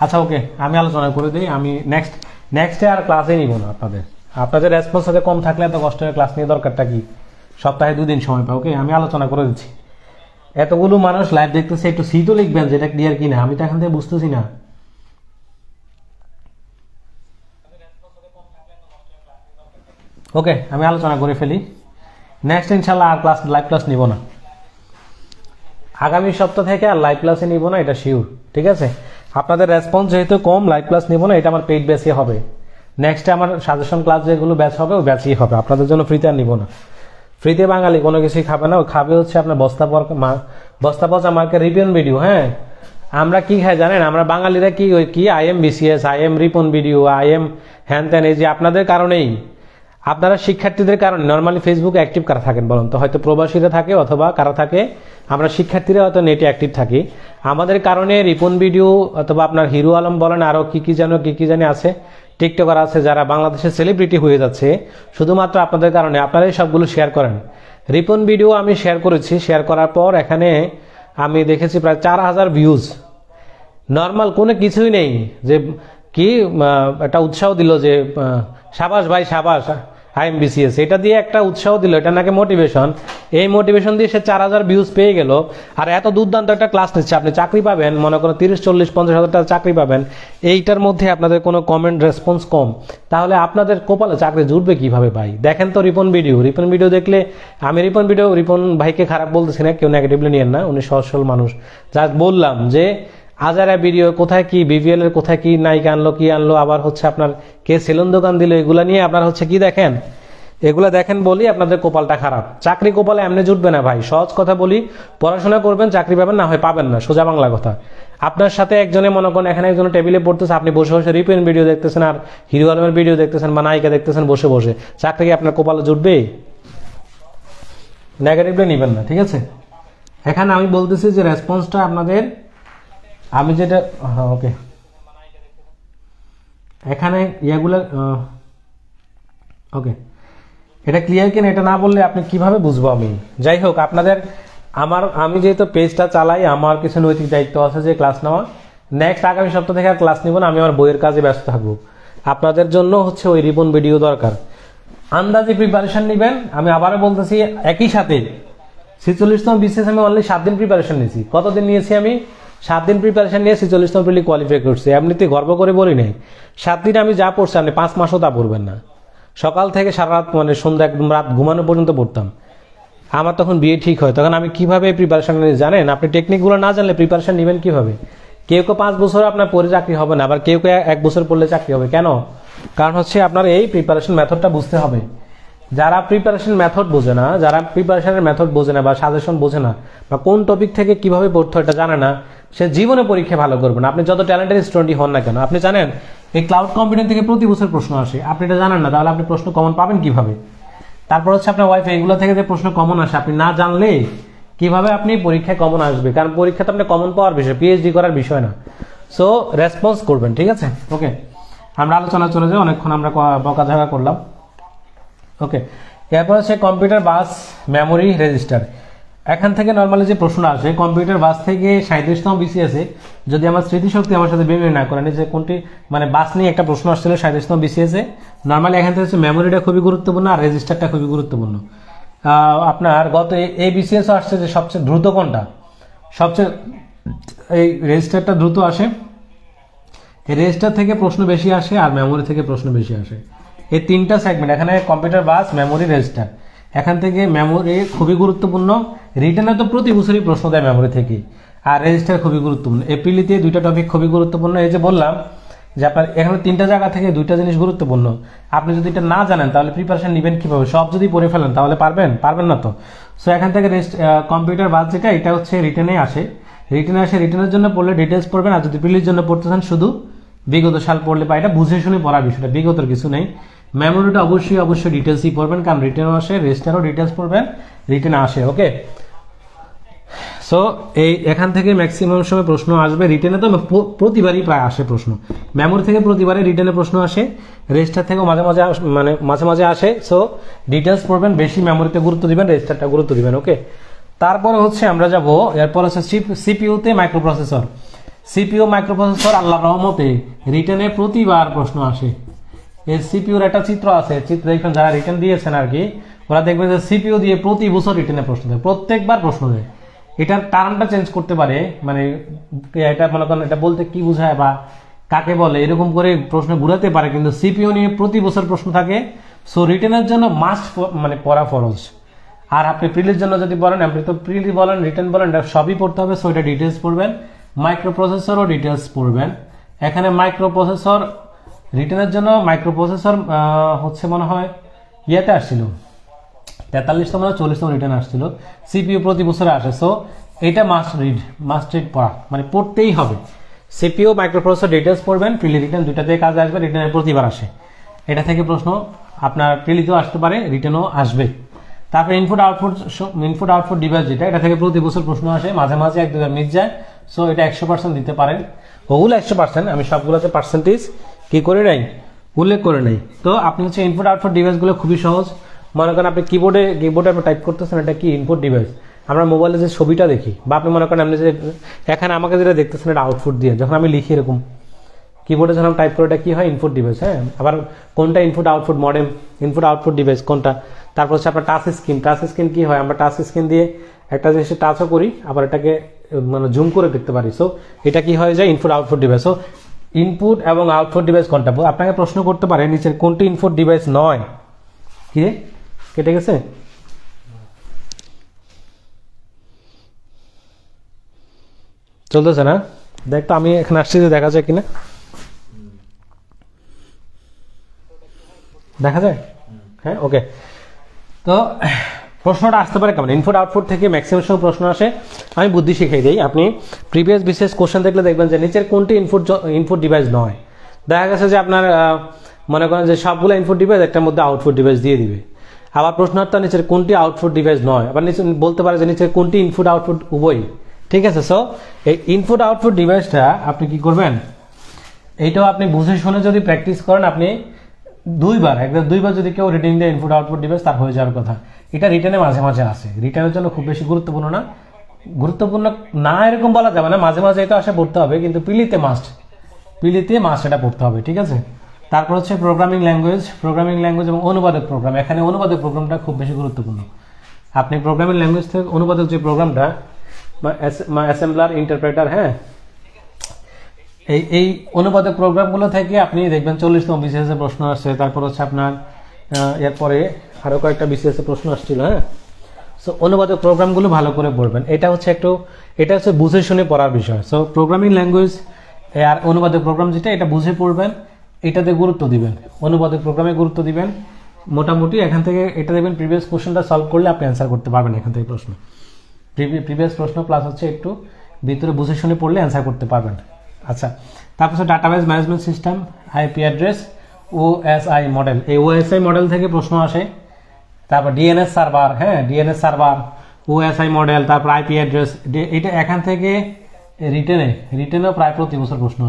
আচ্ছা ওকে, আমি আলোচনা করে দিই, আমি নেক্সটে আর ক্লাসে নিব না আপনাদের রেসপন্স সাথে কম থাকলে এত কষ্ট করে ক্লাস নিয়ে দরকারটা কি? সপ্তাহে 2 দিন সময় পাই, ওকে, আমি আলোচনা করে দিচ্ছি। এতগুলো মানুষ লাইভ দেখতেছে, একটু সি তো লিখবেন যেটা ক্লিয়ার কিনা, আমি তো এখান থেকে বুঝতেছি না। ওকে, আমি আলোচনা করে ফেলি। নেক্সট ইনশাল্লাহ আর লাইভ ক্লাস নিব না, আগামী সপ্তাহ থেকে আর লাইভ ক্লাসে নিব না, এটা শিওর, ঠিক আছে? আপনাদের রেসপন্স যেহেতু কম, লাইভ ক্লাস নিব না, এটা আমার পেইড ব্যাচই হবে। নেক্সটে আমার সাজেশন ক্লাস যেগুলো ব্যাচ হবে, ওই ব্যাচই হবে, আপনাদের জন্য ফ্রিতে আর নিব না। ফ্রিতে বাঙালি কোনো কিছুই খাবে না, ও খাবে হচ্ছে আপনার বস্তা পচা মার্কের রিপন ভিডিও। হ্যাঁ, আমরা কি খাই জানেন? আমরা বাঙালিরা কি ওই কি IM BCS, IM Ripon video, IM হ্যান ত্যান, এই যে আপনাদের কারণেই, আপনারা শিক্ষার্থীদের কারণে নর্মালি ফেসবুকে অ্যাক্টিভ কারা থাকেন বলুন তো? হয়তো প্রবাসীরা থাকে অথবা কারা থাকে, আমরা শিক্ষার্থীরা হয়তো নেটে অ্যাক্টিভ থাকি। আমাদের কারণে রিপন ভিডিও অথবা আপনার হিরো আলম বলেন, আরও কি কি জানি আছে, টিকটকার আছে, যারা বাংলাদেশের সেলিব্রিটি হয়ে যাচ্ছে শুধুমাত্র আপনাদের কারণে। আপনারাই সবগুলো শেয়ার করেন। রিপন ভিডিও আমি শেয়ার করেছি, শেয়ার করার পর এখানে আমি দেখেছি প্রায় 4000 ভিউজ। নর্মাল কোনো কিছুই নেই যে কি একটা উৎসাহ দিল যে সাবাস ভাই সাবাস IM BCS, এটা দিয়ে একটা উৎসাহ দিল, এটা নাকি মোটিভেশন। এই মোটিভেশন দিয়ে সে 4000 ভিউজ পেয়ে গেল, আর এত দুর্দান্ত একটা ক্লাস নিচ্ছে। আপনি চাকরি পাবেন, মনে করেন 30-40-50 হাজার টাকা চাকরি পাবেন, এইটার মধ্যে আপনাদের কোনো কমেন্ট রেসপন্স কম, তাহলে আপনাদের কপালে চাকরি জুটবে কিভাবে ভাই? দেখেন তো রিপন ভিডিও দেখলে, আমি রিপন ভাইকে খারাপ বলতেছি না, কেউ নেগেটিভলি নিয়েন না, উনি সহজ সরল মানুষ। যা বললাম যে আজারা ভিডিও কোথায় কি, BVL এর কোথায় কি নায়িকা আনলো, কি আনলো, আবার হচ্ছে আপনার কে সেলুন দোকান দিল, এগুলা নিয়ে আপনার হচ্ছে কি দেখেন, এগুলা দেখেন বলি আপনাদের কপালটা খারাপ। চাকরি কপালে এমনি জুটবে না ভাই, সহজ কথা বলি, পড়াশোনা করবেন, চাকরি পাবেন, না হয় পাবেন না, সোজা বাংলা কথা। আপনার সাথে একজনে মনে করেন এখানে একজন টেবিলে পড়তেছে, আপনি বসে বসে রিপেন ভিডিও দেখতেছেন আর হিরো আলমের ভিডিও দেখতেছেন বা নায়িকা দেখতেছেন বসে বসে, চাকরি কি আপনার কপালে জুটবে? নেগেটিভলি নেবেন না, ঠিক আছে? এখানে আমি বলতেছি যে রেসপন্সটা আপনাদের, আমি যেটা, হ্যাঁ ওকে, এখানে ইয়েগুলো ওকে, এটা ক্লিয়ার কিনা এটা না বললে আপনি কিভাবে বুঝবো আমি? যাই হোক, আপনাদের আমি যেহেতু পেজটা চালাই, আমার কিছু নৈতিক দায়িত্ব আছে যে ক্লাস নেওয়া। নেক্সট আগামী সপ্তাহ থেকে আর ক্লাস নিব না, আমি আমার বইয়ের কাজে ব্যস্ত থাকবো। আপনাদের জন্য হচ্ছে ওই রিপন ভিডিও দরকার। আন্দাজে প্রিপারেশন নেবেন। আমি আবারও বলতেছি, একই সাথে 46তম BCS আমি অনলি 7 দিন প্রিপারেশন নিয়েছি। কতদিন নিয়েছি আমি? 7 দিন প্রিপারেশন নিয়ে 46তম প্রিলি কোয়ালিফাই করছি। এমনিতে গর্ব করে বলি নাই। 7 দিন আমি যা পড়ছি, আপনি 5 মাসও তা পড়বেন না। সকাল থেকে সারা রাত, মানে সন্ধ্যা একদম রাত ঘুমানো পর্যন্ত পড়তাম। আমার তখন বিয়ে ঠিক হয়, তখন আমি কিভাবে প্রিপারেশন নিয়ে জানেন? আপনি টেকনিকগুলো না জানলে প্রিপারেশন নেবেন কিভাবে? কেউ 5 বছর আপনার পরে চাকরি হবে না, আবার কেউ 1 বছর পড়লে চাকরি হবে। কেন? কারণ হচ্ছে আপনার এই প্রিপারেশন মেথডটা বুঝতে হবে। যারা প্রিপারেশন মেথড বোঝে না, যারা প্রিপারেশনের মেথড বোঝে না বা সাজেশন বোঝে না, বা কোন টপিক থেকে কিভাবে পড়তে হয় এটা জানে না, সে জীবনে পরীক্ষা ভালো করবে না। আপনি যত ট্যালেন্টেড স্টুডেন্টই হন না কেন, আপনি জানেন এই ক্লাউড কম্পিউটিং থেকে প্রতি বছর প্রশ্ন আসে, আপনি এটা জানেন না, তাহলে আপনি প্রশ্ন কমন পাবেন কিভাবে? তারপর হচ্ছে আপনার ওয়াইফাই, এগুলো থেকে যে প্রশ্ন কমন আসে, আপনি না জানলে কিভাবে আপনি পরীক্ষায় কমন আসবে? কারণ পরীক্ষাতে আপনি কমন পাওয়ার বিষয়, PhD করার বিষয় না। সো রেসপন্স করবেন, ঠিক আছে? ওকে, আমরা আলোচনা চলে যাই, অনেকক্ষণ আমরা বকাঝকা করলাম। ওকে, এরপর হচ্ছে কম্পিউটার বাস মেমোরি রেজিস্টার। এখান থেকে নর্মালি যে প্রশ্ন আসে কম্পিউটার বাস থেকে 37তম বিসিএসে, যদি আমার স্মৃতিশক্তি আমার সাথে বের না করেন, যে কোনটি মানে বাস নিয়ে একটা প্রশ্ন আসছিল 37তম বিসিএসে, নর্মালি এখান থেকে হচ্ছে মেমোরিটা খুবই গুরুত্বপূর্ণ আর রেজিস্টারটা খুবই গুরুত্বপূর্ণ। আপনার গত এই বিসিএসও আসছে যে সবচেয়ে দ্রুত কোনটা, সবচেয়ে এই রেজিস্টারটা দ্রুত আসে, এই রেজিস্টার থেকে প্রশ্ন বেশি আসে আর মেমোরি থেকে প্রশ্ন বেশি আসে। এই তিনটা সেগমেন্ট এখানে কম্পিউটার বাস, মেমোরি, রেজিস্টার, এখান থেকে মেমোরি খুবই গুরুত্বপূর্ণ। রিটেনে তো প্রতি বছরই প্রশ্ন দেয় মেমোরি থেকে, আর রেজিস্টার খুবই গুরুত্বপূর্ণ। এপ্রিলিতে দুইটা টপিক খুবই গুরুত্বপূর্ণ। এই যে বললাম যে আপনার এখানে তিনটা জায়গা থেকে দুইটা জিনিস গুরুত্বপূর্ণ। আপনি যদি এটা না জানেন তাহলে প্রিপারেশন নেবেন কীভাবে? সব যদি পড়ে ফেলেন তাহলে পারবেন না তো। সো এখান থেকে কম্পিউটার বাস যেটা, এটা হচ্ছে রিটেনে আসে, রিটেনের জন্য পড়লে ডিটেলস পড়বেন। আর যদি প্রিলির জন্য পড়তে চান শুধু বিগত সাল পড়লে বা এটা বুঝে শুনে পড়ার বিষয়টা, বিগতর কিছু নেই। মেমোরিটা অবশ্যই ডিটেলসই পড়বেন, কারণ রিটেনও আসে, রেজিস্টারও ডিটেলস পড়বেন, রিটেনে আসে। ওকে, সো এখান থেকে ম্যাক্সিমাম সময় প্রশ্ন আসবে। রিটেনে তো প্রতিবারই প্রায় আসে প্রশ্ন, মেমোরি থেকে প্রতিবারই রিটেনে প্রশ্ন আসে, রেজিস্টার থেকেও মাঝে মাঝে আসে। সো ডিটেলস পড়বেন বেশি, মেমোরিতে গুরুত্ব দিবেন, রেজিস্টারটা গুরুত্ব দিবেন। ওকে, তারপরে হচ্ছে আমরা যাব, এরপর হচ্ছে সিপিইউতে মাইক্রোপ্রসেসর। সিপিইউ মাইক্রোপ্রসেসর আল্লাহর রহমতে রিটেনে প্রতিবার প্রশ্ন আসে। এই সিপিইউর একটা চিত্র আছে, চিত্র দেখবেন যারা রিটেন দিয়েছেন আর কি, ওরা দেখবেন যে সিপিইউ দিয়ে প্রতি বছর রিটেনে প্রশ্ন দেয়, প্রত্যেকবার প্রশ্ন দেয়। এটার কারণটা চেঞ্জ করতে পারে, মানে এটা মনে করেন এটা বলতে কি বোঝায় বা কাকে বলে, এরকম করে প্রশ্ন ঘুরাতে পারে, কিন্তু সিপিইউ নিয়ে প্রতি বছর প্রশ্ন থাকে। সো রিটেনের জন্য মাস্ট মানে পড়া ফরজ। আর আপনি প্রিলির জন্য যদি বলেন, আপনি তো প্রিলি বলেন, রিটেন বলেন, এটা সবই পড়তে হবে। সো এটা ডিটেলস পড়বেন, মাইক্রোপ্রসেসরও ডিটেলস পড়বেন। এখানে মাইক্রোপ্রসেসর রিটেনের জন্য মাইক্রোপ্রসেসর হচ্ছে মনে হয় ইয়েতে আসছিল 43তম না 40তম রিটেন আসছিল, সিপিইউ প্রতি বছরে আসে। সো এটা মাস্ট রিড পড়া, মানে পড়তেই হবে। সিপিইউ মাইক্রোপ্রসেসর ডিটেলস পড়বেন, প্রিলি রিটেন দুইটাতে কাজে আসবে, রিটেনের প্রতিবার আসে। এটা থেকে প্রশ্ন আপনার প্রিলিতেও আসতে পারে, রিটেনও আসবে। তারপরে ইনপুট আউটপুট ডিভাইস যেটা, এটা থেকে প্রতি বছর প্রশ্ন আসে, মাঝে মাঝে এক দুবার মিস যায়। সো এটা 100% দিতে পারেন, ওগুলো 100%, আমি সবগুলোতে পার্সেন্টেজ কি করে নাই, উল্লেখ করে নাই। তো আপনি হচ্ছে ইনপুট আউটপুট ডিভাইসগুলো খুবই সহজ। মনে করেন আপনি কিবোর্ডে আপনি টাইপ করতেছেন, এটা কি ইনপুট ডিভাইস। আমরা মোবাইলে যে ছবিটা দেখি, বা আপনি মনে করেন আপনি যে এখানে আমাকে যেটা দেখতেছেন এটা আউটপুট দিয়ে, যখন আমি লিখি এরকম কিবোর্ডে যখন টাইপ করে, এটা কি হয়? Input device. হ্যাঁ, আবার কোনটা input output modem, input output device কোনটা। তারপর হচ্ছে আপনার টাচ স্ক্রিন কি হয়? আমরা টাচ স্ক্রিন দিয়ে একটা জিনিসে টাচও করি, আবার এটাকে মানে জুম করে দেখতে পারি। সো এটা কি হয়ে যায়? Input output device. So input এবং আউটপুট ডিভাইস কোনটা? আপনাকে প্রশ্ন করতে পারে নিচের কোনটি ইনপুট ডিভাইস নয়। কি রে, কেটে গেছে? চলতেছে না? দেখ তো, আমি এখানে আসছি, দেখা যায় কিনা, দেখা যায়? হ্যাঁ, ওকে। তো প্রশ্নটা আসতে পারে কেমন? ইনপুট আউটপুট থেকে ম্যাক্সিমাম সময় প্রশ্ন আসে। আমি বুদ্ধি শিখিয়ে দিই। আপনি প্রিভিয়াস বিশেষ কোশ্চেন দেখলে দেখবেন যে নিচের কোনটি ইনপুট ডিভাইস নয়। দেখা গেছে যে আপনার মনে করেন যে সবগুলো ইনপুট ডিভাইস, একটার মধ্যে আউটপুট ডিভাইস দিয়ে দিবে। আবার প্রশ্নার্থ নিচের কোনটি আউটপুট ডিভাইস নয়, আবার নিচে বলতে পারে যে নিচের কোনটি ইনপুট আউটপুট উভয়। ঠিক আছে? সো এই ইনপুট আউটপুট ডিভাইসটা আপনি কি করবেন, এইটাও আপনি বুঝে শুনে যদি প্র্যাকটিস করেন, আপনি দুইবার যদি কেউ রিডিং দেয় ইনপুট আউটপুট ডিভাইস, তার হয়ে যাওয়ার কথা। এটা রিটার্নে মাঝে মাঝে আসে, রিটার্নের জন্য খুব বেশি গুরুত্বপূর্ণ না এরকম বলা যাবে না, মাঝে মাঝে এটা আসে পড়তে হবে, কিন্তু পিলিতে মাস্ট এটা পড়তে হবে। ঠিক আছে? তারপর হচ্ছে প্রোগ্রামিং ল্যাঙ্গুয়েজ এবং অনুবাদক প্রোগ্রাম। এখানে অনুবাদক প্রোগ্রামটা খুব বেশি গুরুত্বপূর্ণ। আপনি প্রোগ্রামিং ল্যাঙ্গুয়েজ থেকে অনুবাদক যে প্রোগ্রামটা, অ্যাসেম্বলার, ইন্টারপ্রেটার, হ্যাঁ, এই অনুবাদক প্রোগ্রামগুলো থেকে আপনি দেখবেন 40তম বিসিএসে প্রশ্ন আসছে। তারপর হচ্ছে আপনার এরপরে আরও কয়েকটা বিসিএসে প্রশ্ন আসছিল। হ্যাঁ, সো অনুবাদক প্রোগ্রামগুলো ভালো করে পড়বেন। এটা হচ্ছে বুঝে শুনে পড়ার বিষয়। সো প্রোগ্রামিং ল্যাঙ্গুয়েজ আর অনুবাদক প্রোগ্রাম যেটা, এটা বুঝে পড়বেন, এটাতে গুরুত্ব দিবেন, অনুবাদক প্রোগ্রামে গুরুত্ব দিবেন। মোটামুটি এখান থেকে এটা দেখবেন প্রিভিয়াস কোশ্চেনটা সলভ করলে আপনি অ্যান্সার করতে পারবেন এখান থেকে প্রশ্ন। প্রিভিয়াস প্রশ্ন প্লাস হচ্ছে একটু ভিতরে বুঝে শুনে পড়লে অ্যান্সার করতে পারবেন। আচ্ছা, তারপর database management system, IP address, OSI model. এই ওএসআই মডেল থেকে প্রশ্ন আসে। তারপর ডিএনএস সার্ভার, ওএসআই মডেল, তারপর আইপি অ্যাড্রেস। এটা এখান থেকে রিটেনেও প্রায় প্রতি বছর প্রশ্ন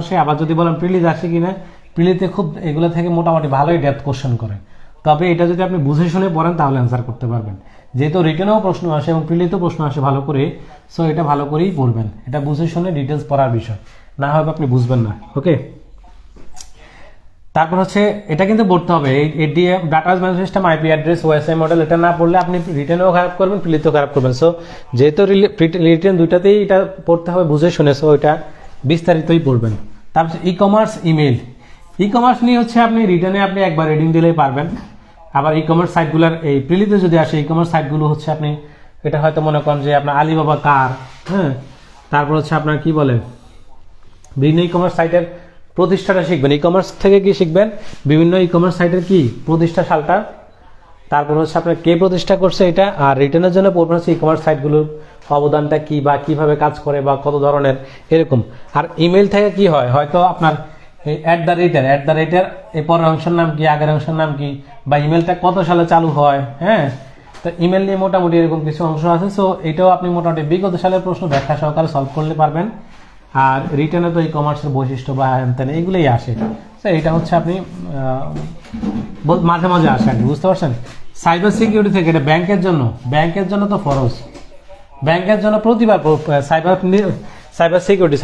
আসে। আবার যদি বলেন প্রিলিজ আসে কিনা, প্রিলিতে খুব এগুলো থেকে মোটামুটি ভালোই ডেপথ কোশ্চেন করে। তো তবে এটা যদি আপনি বুঝে শুনে পড়েন তাহলে অ্যান্সার করতে পারবেন। যেহেতু রিটেনেও প্রশ্ন আসে এবং প্রিলিতেও প্রশ্ন আসে ভালো করে, সো এটা ভালো করেই পড়বেন। এটা বুঝে শুনে ডিটেলস পড়ার বিষয়, না হবে আপনি বুঝবেন না। ওকে, তারপর হচ্ছে এটা কিন্তু পড়তে হবে, এই ADM database management system, IP address, OSI model. এটা না পড়লে আপনি রিটেনেও খারাপ করবেন, প্রিলিতেও খারাপ করবেন। সো যেহেতু রিটেন দুইটাতেই এটা পড়তে হবে বুঝে শুনে, সো এটা বিস্তারিতই পড়বেন। তারপর e commerce, email. E commerce নিয়ে হচ্ছে আপনি রিটেনে আপনি একবার রিডিং দিলেই পারবেন। আবার ই কমার্স সাইটগুলোর এই প্রিলিতে যদি আসে, ই কমার্স সাইটগুলো হচ্ছে আপনি এটা হয়তো মনে করেন যে আপনার আলিবাবা কার, হ্যাঁ, তারপর হচ্ছে আপনার কি বলে বিভিন্ন ই কমার্স সাইটের প্রতিষ্ঠাটা শিখবেন। ই কমার্স থেকে কি শিখবেন, বিভিন্ন ই কমার্স সাইটের কি প্রতিষ্ঠা সালটা, তারপর হচ্ছে আপনার কে প্রতিষ্ঠা করছে এটা, আর রিটার্নের জন্য পড়বেন হচ্ছে ই কমার্স সাইটগুলোর অবদানটা কি বা কিভাবে কাজ করে বা কত ধরনের এরকম। আর ইমেল থেকে কি হয়, হয়তো আপনার এই অ্যাট দ্য রেটের এই পরের অংশের নাম কি, আগের অংশের নাম কি, বা ইমেলটা কত সালে চালু হয়, হ্যাঁ। তো ইমেল নিয়ে মোটামুটি এরকম কিছু অংশ আছে। সো এটাও আপনি মোটামুটি বিগত সালের প্রশ্ন ব্যাখ্যা সহকারে সলভ করলে পারবেন। আর রিটার্নে তো ই কমার্সের বৈশিষ্ট্য বা হ্যান এগুলোই আসে। তো এটা হচ্ছে আপনি মাঝে মাঝে আসে আর কি, বুঝতে পারছেন। সাইবার সিকিউরিটি থেকে এটা ব্যাংকের জন্য তো ফরজ, ব্যাংকের জন্য প্রতিবার সাইবার সিকিউরিটি,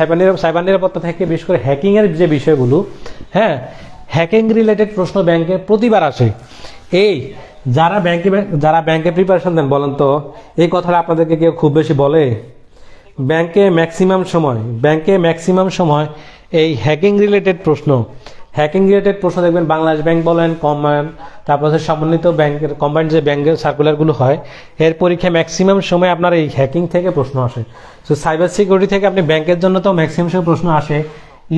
সাইবার নিরাপত্তা থেকে বিশেষ করে হ্যাকিংয়ের যে বিষয়গুলো, হ্যাঁ, হ্যাকিং রিলেটেড প্রশ্ন ব্যাংকে প্রতিবার আসে। এই যারা ব্যাংকে প্রিপারেশন দেন বলেন তো, এই কথাটা আপনাদেরকে কেউ খুব বেশি বলে? ব্যাংকে ম্যাক্সিমাম সময় এই হ্যাকিং রিলেটেড প্রশ্ন দেখবেন। বাংলাদেশ ব্যাংক বলেন, তারপর হচ্ছে সমন্বিত ব্যাংকের কম্বাইন্ড যে ব্যাংকের সার্কুলারগুলো হয়, এর পরীক্ষায় ম্যাক্সিমাম সময় আপনার এই হ্যাকিং থেকে প্রশ্ন আসে। সো সাইবার সিকিউরিটি থেকে আপনি ব্যাংকের জন্য তো ম্যাক্সিমাম সময় প্রশ্ন আসে।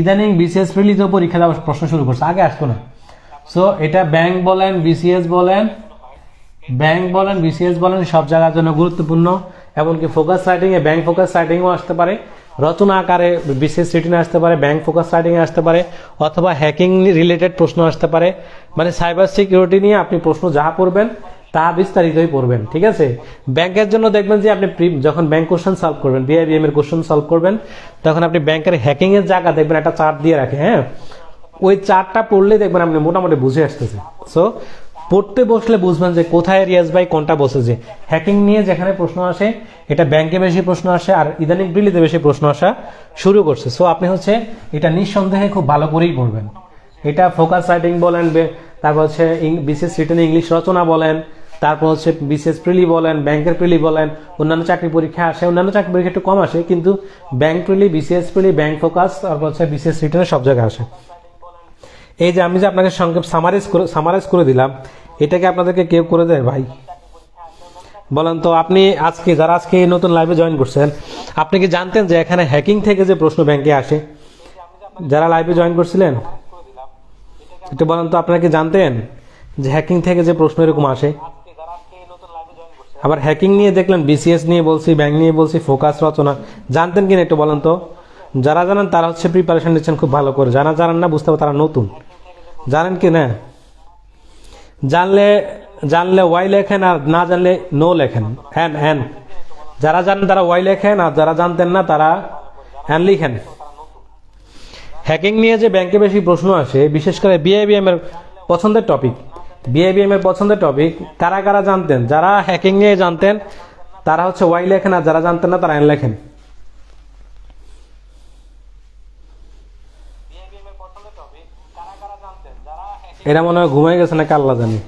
ইদানিং বিসিএস প্রিলিতেও পরীক্ষা দেওয়ার প্রশ্ন শুরু করছে, আগে আসতো না। সো এটা ব্যাংক বলেন, বিসিএস বলেন, সব জায়গার জন্য গুরুত্বপূর্ণ। এমনকি ফোকাস রাইটিংয়ে, ব্যাংক ফোকাস রাইটিংও আসতে পারে, রচনা আকারে বিসিএস রিটেনে আসতে পারে, ব্যাংক ফোকাস রাইটিংয়ে আসতে পারে, অথবা হ্যাকিং রিলেটেড প্রশ্ন আসতে পারে। মানে সাইবার সিকিউরিটি নিয়ে আপনি প্রশ্ন যা পড়বেন তা বিস্তারিতই পড়বেন, ঠিক আছে। ব্যাংকের জন্য দেখবেন যে আপনি যখন ব্যাংক কোশ্চেন সলভ করবেন, বিআইবিএম এর কোশ্চেন সলভ করবেন, তখন আপনি ব্যাংকের হ্যাকিং এর জায়গা দেখবেন একটা চার্ট দিয়ে রাখে, হ্যাঁ, ওই চার্টটা পড়লেই দেখবেন আপনি মোটামুটি বুঝে আসতেছে। সো পড়তে বসলে বুঝবেন যে কোথায় রিয়াজ ভাই কোনটা বসেছে। হ্যাকিং নিয়ে যেখানে প্রশ্ন আসে, এটা ব্যাংকে বেশি প্রশ্ন আসে, আর ইদানিং প্রিলিতে বেশি প্রশ্ন আসা শুরু করছে। সো আপনি হচ্ছে এটা নিঃসন্দেহে খুব ভালো করেই পড়বেন। এটা ফোকাস রাইটিং বলেন, তারপর হচ্ছে বিসিএস রিটেন ইংলিশ রচনা বলেন, তারপর হচ্ছে বিসিএস প্রিলি বলেন, ব্যাংকের প্রিলি বলেন, অন্যান্য চাকরি পরীক্ষা আসে, অন্যান্য চাকরি পরীক্ষা একটু কম আসে, কিন্তু ব্যাংক প্রিলি, বিসিএস প্রিলি, ব্যাংক ফোকাস, তারপর হচ্ছে বিসিএস রিটেনের সব জায়গায় আসে। এই যে আমি যে আপনাকে সংক্ষেপ সামারাইজ করে দিলাম, এটাকে আপনাদেরকে কেউ করে দেয় ভাই? বলেন তো আপনি যারা আজকে নতুন লাইভে জয়েন করছেন, আপনি কি জানতেন যে এখানে হ্যাকিং থেকে যে প্রশ্ন ব্যাংকে আসে? যারা লাইভে জয়েন করছিলেন একটু বলেন তো, আপনারা কি জানতেন যে হ্যাকিং থেকে যে প্রশ্ন এরকম আসে? আবার হ্যাকিং নিয়ে দেখলেন বিসিএস নিয়ে বলছি, ব্যাংক নিয়ে বলছি, ফোকাস, রচনা, জানতেন কিনা একটু বলেন তো। যারা জানেন তারা হচ্ছে প্রিপারেশন নিচ্ছেন খুব ভালো করে, যারা জানেন না বুঝতে হবে তারা নতুন। জানেন কি না? জানলে ওয়াই লেখেন, আর না জানলে নো লেখেন, হ্যান। যারা জানেন তারা ওয়াই লেখেন, আর যারা জানতেন না তারা হ্যান লিখেন। হ্যাকিং নিয়ে যে ব্যাংকে বেশি প্রশ্ন আসে, বিশেষ করে বিআইবিএম এর পছন্দের টপিক, কারা কারা জানতেন? যারা হ্যাকিং নিয়ে জানতেন তারা হচ্ছে ওয়াই লেখেন, আর যারা জানতেন না তারা হ্যান লেখেন। এরা মনে হয় ঘুমাই গেছে নাকি আল্লাহ জানি।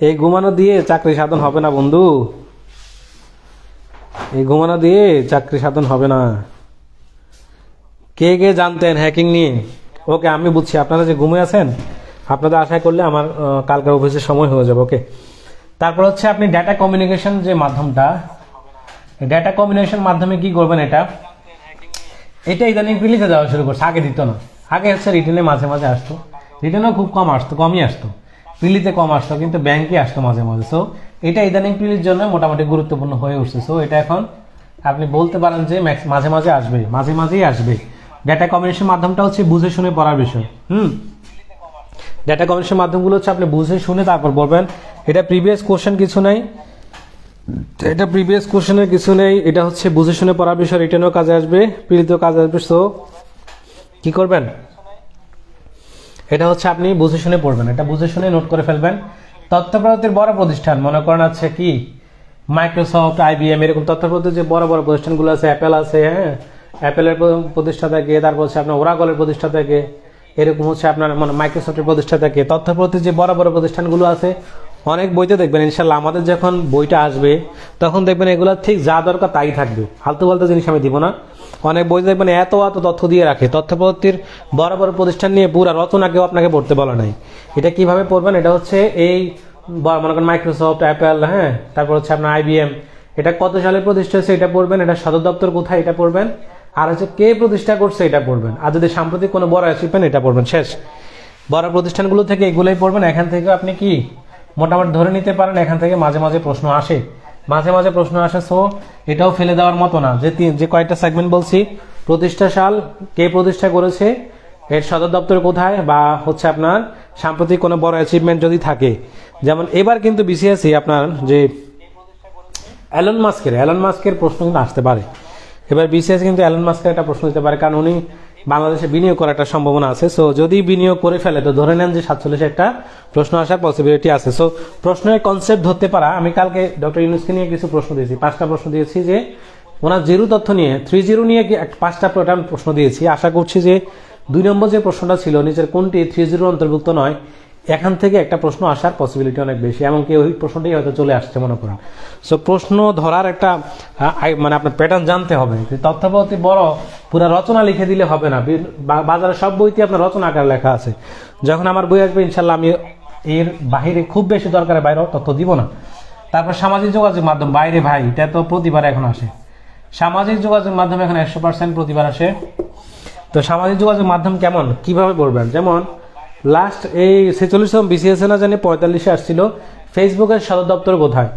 এই ঘুমানো দিয়ে চাকরি সাধন হবে না বন্ধু, কে কে জানতেন হ্যাকিং নিয়ে? ওকে, আমি বুঝছি আপনারা যে ঘুমিয়ে আছেন, আপনাদের আশা করলে আমার কালকের অফিসের সময় হয়ে যাবে। ওকে, তারপর হচ্ছে আপনি ডাটা কমিউনিকেশন যে মাধ্যমটা, ডাটা কমিউনিকেশন মাধ্যমে কি করবেন, এটা ইদানিং প্রিলিতে যাওয়া শুরু করছে, আগে দিত না। আগে হচ্ছে রিটেনে মাঝে মাঝে আসতো, রিটেনেও খুব কমই আসতো, প্রিলিতে কম আসতো, কিন্তু ব্যাংকে আসতো মাঝে মাঝে। সো এটা ইদানিং প্রিলির জন্য মোটামুটি গুরুত্বপূর্ণ হয়ে উঠছে। সো এটা এখন আপনি বলতে পারেন যে মাঝে মাঝেই আসবে। ডাটা কমিউনিকেশন মাধ্যমটা হচ্ছে বুঝে শুনে পড়ার বিষয়। ডাটা কমিউনিকেশন মাধ্যমগুলো হচ্ছে আপনি বুঝে শুনে তারপর বলবেন। এটা প্রিভিয়াস কোশ্চেনের কিছু নেই, এটা হচ্ছে বুঝে শুনে পড়ার বিষয়, রিটেনেও কাজে আসবে, প্রিলিতেও কাজে আসবে। সো কি করবেন, এটা হচ্ছে আপনি বুঝে শুনে পড়বেন, এটা বুঝে শুনে নোট করে ফেলবেন। তথ্য প্রযুক্তির বড় প্রতিষ্ঠান মনে করেন আছে কি মাইক্রোসফট, IBM, এরকম তথ্য প্রযুক্তির যে বড় বড় প্রতিষ্ঠানগুলো আছে, অ্যাপেল আছে, হ্যাঁ, অ্যাপেলের প্রতিষ্ঠা থেকে, তারপর হচ্ছে আপনার ওরাকলের প্রতিষ্ঠা থেকে, এরকম হচ্ছে আপনার মানে মাইক্রোসফটের প্রতিষ্ঠা থেকে তথ্য প্রযুক্তির যে বড় বড় প্রতিষ্ঠানগুলো আছে, অনেক বইতে দেখবেন ইনশাল্লাহ আমাদের যখন বইটা আসবে তখন দেখবেন এগুলো ঠিক যা দরকার তাই থাকবে, ফালতু ফালতু জিনিস আমি দিব না। অনেক বই দেখবেন এত তথ্য দিয়ে রাখে, তথ্য প্রযুক্তির বড় বড় প্রতিষ্ঠান নিয়ে পুরো রচনা কেউ আপনাকে পড়তে বলা নাই। এটা কিভাবে পড়বেন, এটা হচ্ছে এই মনে করেন মাইক্রোসফট, অ্যাপেল, হ্যাঁ, তারপর হচ্ছে আপনার IBM, এটা কত সালে প্রতিষ্ঠা হয়েছে এটা পড়বেন, এটা সদর দপ্তর কোথায় এটা পড়বেন, আর হচ্ছে কে প্রতিষ্ঠা করছে এটা পড়বেন, আর যদি সাম্প্রতিক কোনো বড় অ্যাচিভমেন্ট এটা পড়বেন। শেষ। বড় প্রতিষ্ঠানগুলো থেকে এগুলোই পড়বেন। এখান থেকে আপনি কি মোটামুটি ধরে নিতে পারেন এখান থেকে মাঝে মাঝে প্রশ্ন আসে, মাঝে মাঝে প্রশ্ন আসে। সো এটাও ফেলে দেওয়ার মতো না যে কয়েকটা সেগমেন্ট বলছি, প্রতিষ্ঠা সাল, কে প্রতিষ্ঠা করেছে, এর সদর দপ্তর কোথায়, বা হচ্ছে আপনার সাম্প্রতিক কোনো বড় অ্যাচিভমেন্ট যদি থাকে। যেমন এবার কিন্তু BCSE আপনার যে অ্যালন মাস্কের প্রশ্ন কিন্তু আসতে পারে। এবার BCSE কিন্তু অ্যালন মাস্কের একটা প্রশ্ন দিতে পারে, কারণ উনি বাংলাদেশে বিনিয়োগ করার একটা সম্ভাবনা আছে। সো যদি বিনিয়োগ করে ফেলে তো ধরে নেন যে 47 একটা প্রশ্ন আসার পসিবিলিটি আছে। সো প্রশ্নের কনসেপ্ট ধরতে পারা, আমি কালকে ডক্টর ইউনূসকে নিয়ে কিছু প্রশ্ন দিয়েছি, 5টা প্রশ্ন দিয়েছি, যে ওনার জিরো তথ্য নিয়ে 30 নিয়ে 5টা প্যাটার্ন প্রশ্ন দিয়েছি। আশা করছি যে 2 নম্বর যে প্রশ্নটা ছিল নিচের কোনটি 30 অন্তর্ভুক্ত নয়, এখান থেকে একটা প্রশ্ন আসার পসিবিলিটি অনেক বেশি, এমনকি ওই প্রশ্নটাই হয়তো চলে আসছে মনে করেন। সো প্রশ্ন ধরার একটা মানে আপনার প্যাটার্ন জানতে হবে। তথ্যপদ্ধতি বড় পুরো রচনা লিখে দিলে হবে না, বাজারে সব বইতে আপনার রচনা আকারে লেখা আছে। যখন আমার বই আসবে ইনশাল্লাহ আমি এর বাহিরে খুব বেশি দরকারে বাইরে তথ্য দিব না। তারপর সামাজিক যোগাযোগ মাধ্যম, বাইরে ভাই এটা তো প্রতিবার এখন আসে, সামাজিক যোগাযোগ মাধ্যম এখন 100% প্রতিবার আসে। তো সামাজিক যোগাযোগ মাধ্যম কেমন, কিভাবে বলবেন, যেমন লাস্ট এই 46তম BCSE না জানি 45-এ আসছিল ফেসবুকের সদর দপ্তর কোথায়।